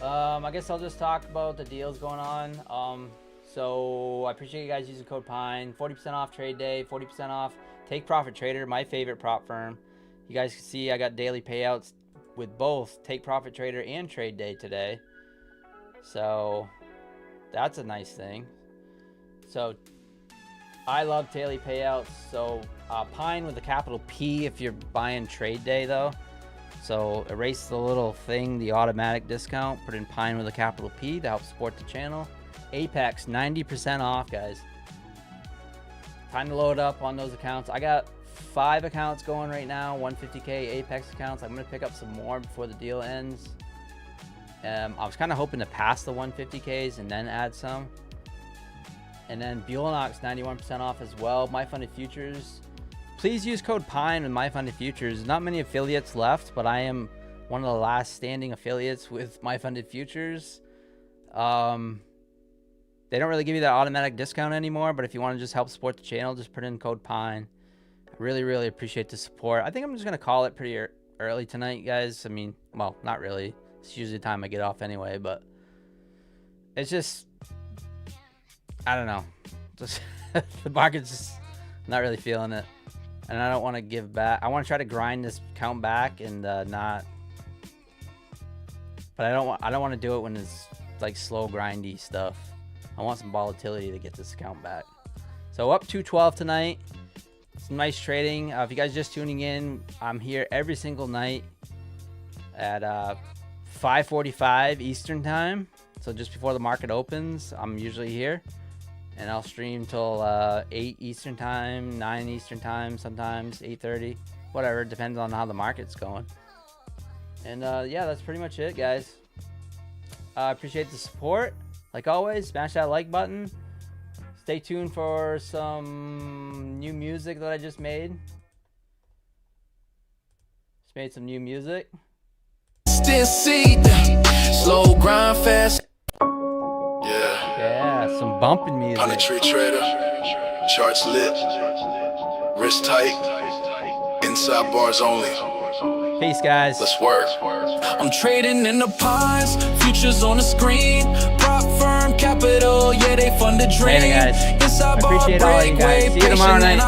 I guess I'll just talk about the deals going on. So I appreciate you guys using code PINE. 40% off trade day, 40% off Take Profit Trader, my favorite prop firm. You guys can see I got daily payouts with both Take Profit Trader and Trade Day today. So that's a nice thing. So I love daily payouts. So PINE with a capital P if you're buying Trade Day though. So erase the little thing, the automatic discount, put in PINE with a capital P to help support the channel. Apex 90% off, guys. Time to load up on those accounts. I got 5 accounts going right now, 150k Apex accounts. I'm gonna pick up some more before the deal ends. I was kind of hoping to pass the 150ks and then add some. And then Buellnox 91% off as well. My Funded Futures. Please use code PINE with My Funded Futures. Not many affiliates left, but I am one of the last standing affiliates with My Funded Futures. They don't really give you that automatic discount anymore, but if you want to just help support the channel, just put in code PINE. I really, really appreciate the support. I think I'm just going to call it pretty early tonight, guys. I mean, well, not really. It's usually the time I get off anyway, but it's just, I don't know. Just the market's just not really feeling it. And I don't want to give back. I want to try to grind this count back and not. But I don't want to do it when it's like slow grindy stuff. I want some volatility to get this account back. So up 212 tonight. Some nice trading. If you guys are just tuning in, I'm here every single night at 5:45 Eastern time. So just before the market opens, I'm usually here. And I'll stream till 8 Eastern time, 9 Eastern time, sometimes 8:30, whatever. Depends on how the market's going. And yeah, that's pretty much it, guys. I appreciate the support. Like always, smash that like button. Stay tuned for some new music that I just made. Just made some new music. Still see them. Slow grind fast. Yeah, some bumping music. On a tree trader, charts lit, wrist tight, inside bars only. Peace, guys. Let's work. I'm trading in the pies, futures on the screen. Prop firm capital, yeah, they fund the dream. Later, guys. Inside I appreciate all you guys. See you tomorrow night.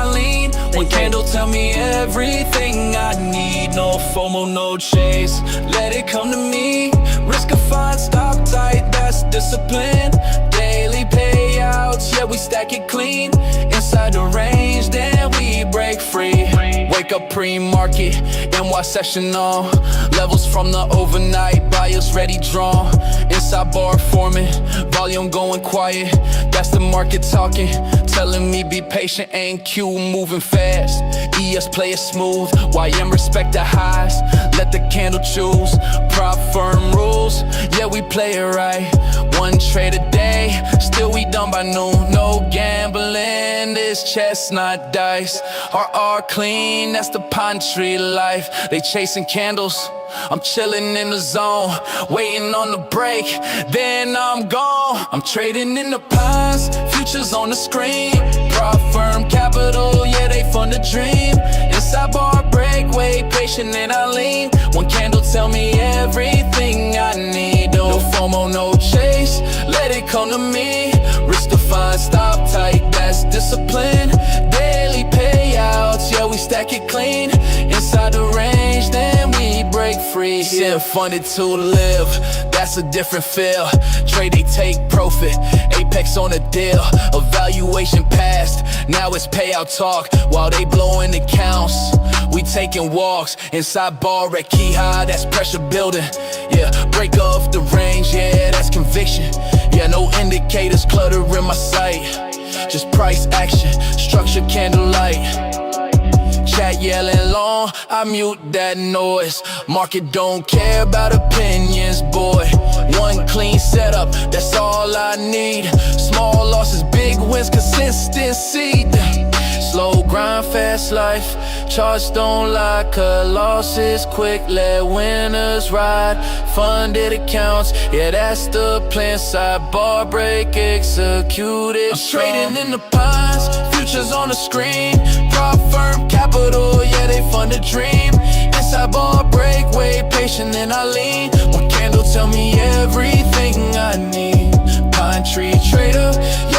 One safe. candle tell me everything I need. No FOMO, no chase. Let it come to me. Risk of fine, stop tight, that's discipline. Daily payouts, yeah, we stack it clean. Inside the range, then we break free. Wake up pre-market, NY session on. Levels from the overnight, buyers ready drawn. Inside bar forming, volume going quiet. That's the market talking, telling me be patient. Ain't Q moving fast. ES play it smooth, YM respect the highs. Let the candle choose, prop firm rules. Yeah, we play it right. One trade a day, still we done by noon. No gambling, this chestnut dice. RR clean, that's the pine tree life. They chasing candles, I'm chilling in the zone, waiting on the break, then I'm gone. I'm trading in the pines, futures on the screen. Prop firm capital, yeah, they fund the dream. Inside bar break, wait patient and I lean. One candle tell me everything I need. No FOMO, no chase, let it come to me. Risk defined, stop tight, that's discipline. Daily payouts, yeah, we stack it clean. Inside the range, then we break free. need. Send funded to live, that's a different feel. Trade, they take profit, apex on the deal. Evaluation passed, now it's payout talk. While they blowing accounts, we taking walks. Inside bar at key high, that's pressure building. Yeah, break off the range, yeah, that's conviction. Yeah, no indicators cluttering my sight. Just price action, structure candlelight. Chat yelling long, I mute that noise. Market don't care about opinions, boy. One clean setup, that's all I need. Small losses, big wins, consistency. Slow grind, fast life. Charts don't lie, cut losses quick, let winners ride. Funded accounts, yeah, that's the plan. Sidebar break, execute it. I'm trading in the pines, futures on the screen. Prop firm capital, yeah, they fund a dream. Inside bar break, way patient and I lean. One candle tell me everything I need. Pine tree trader, yeah,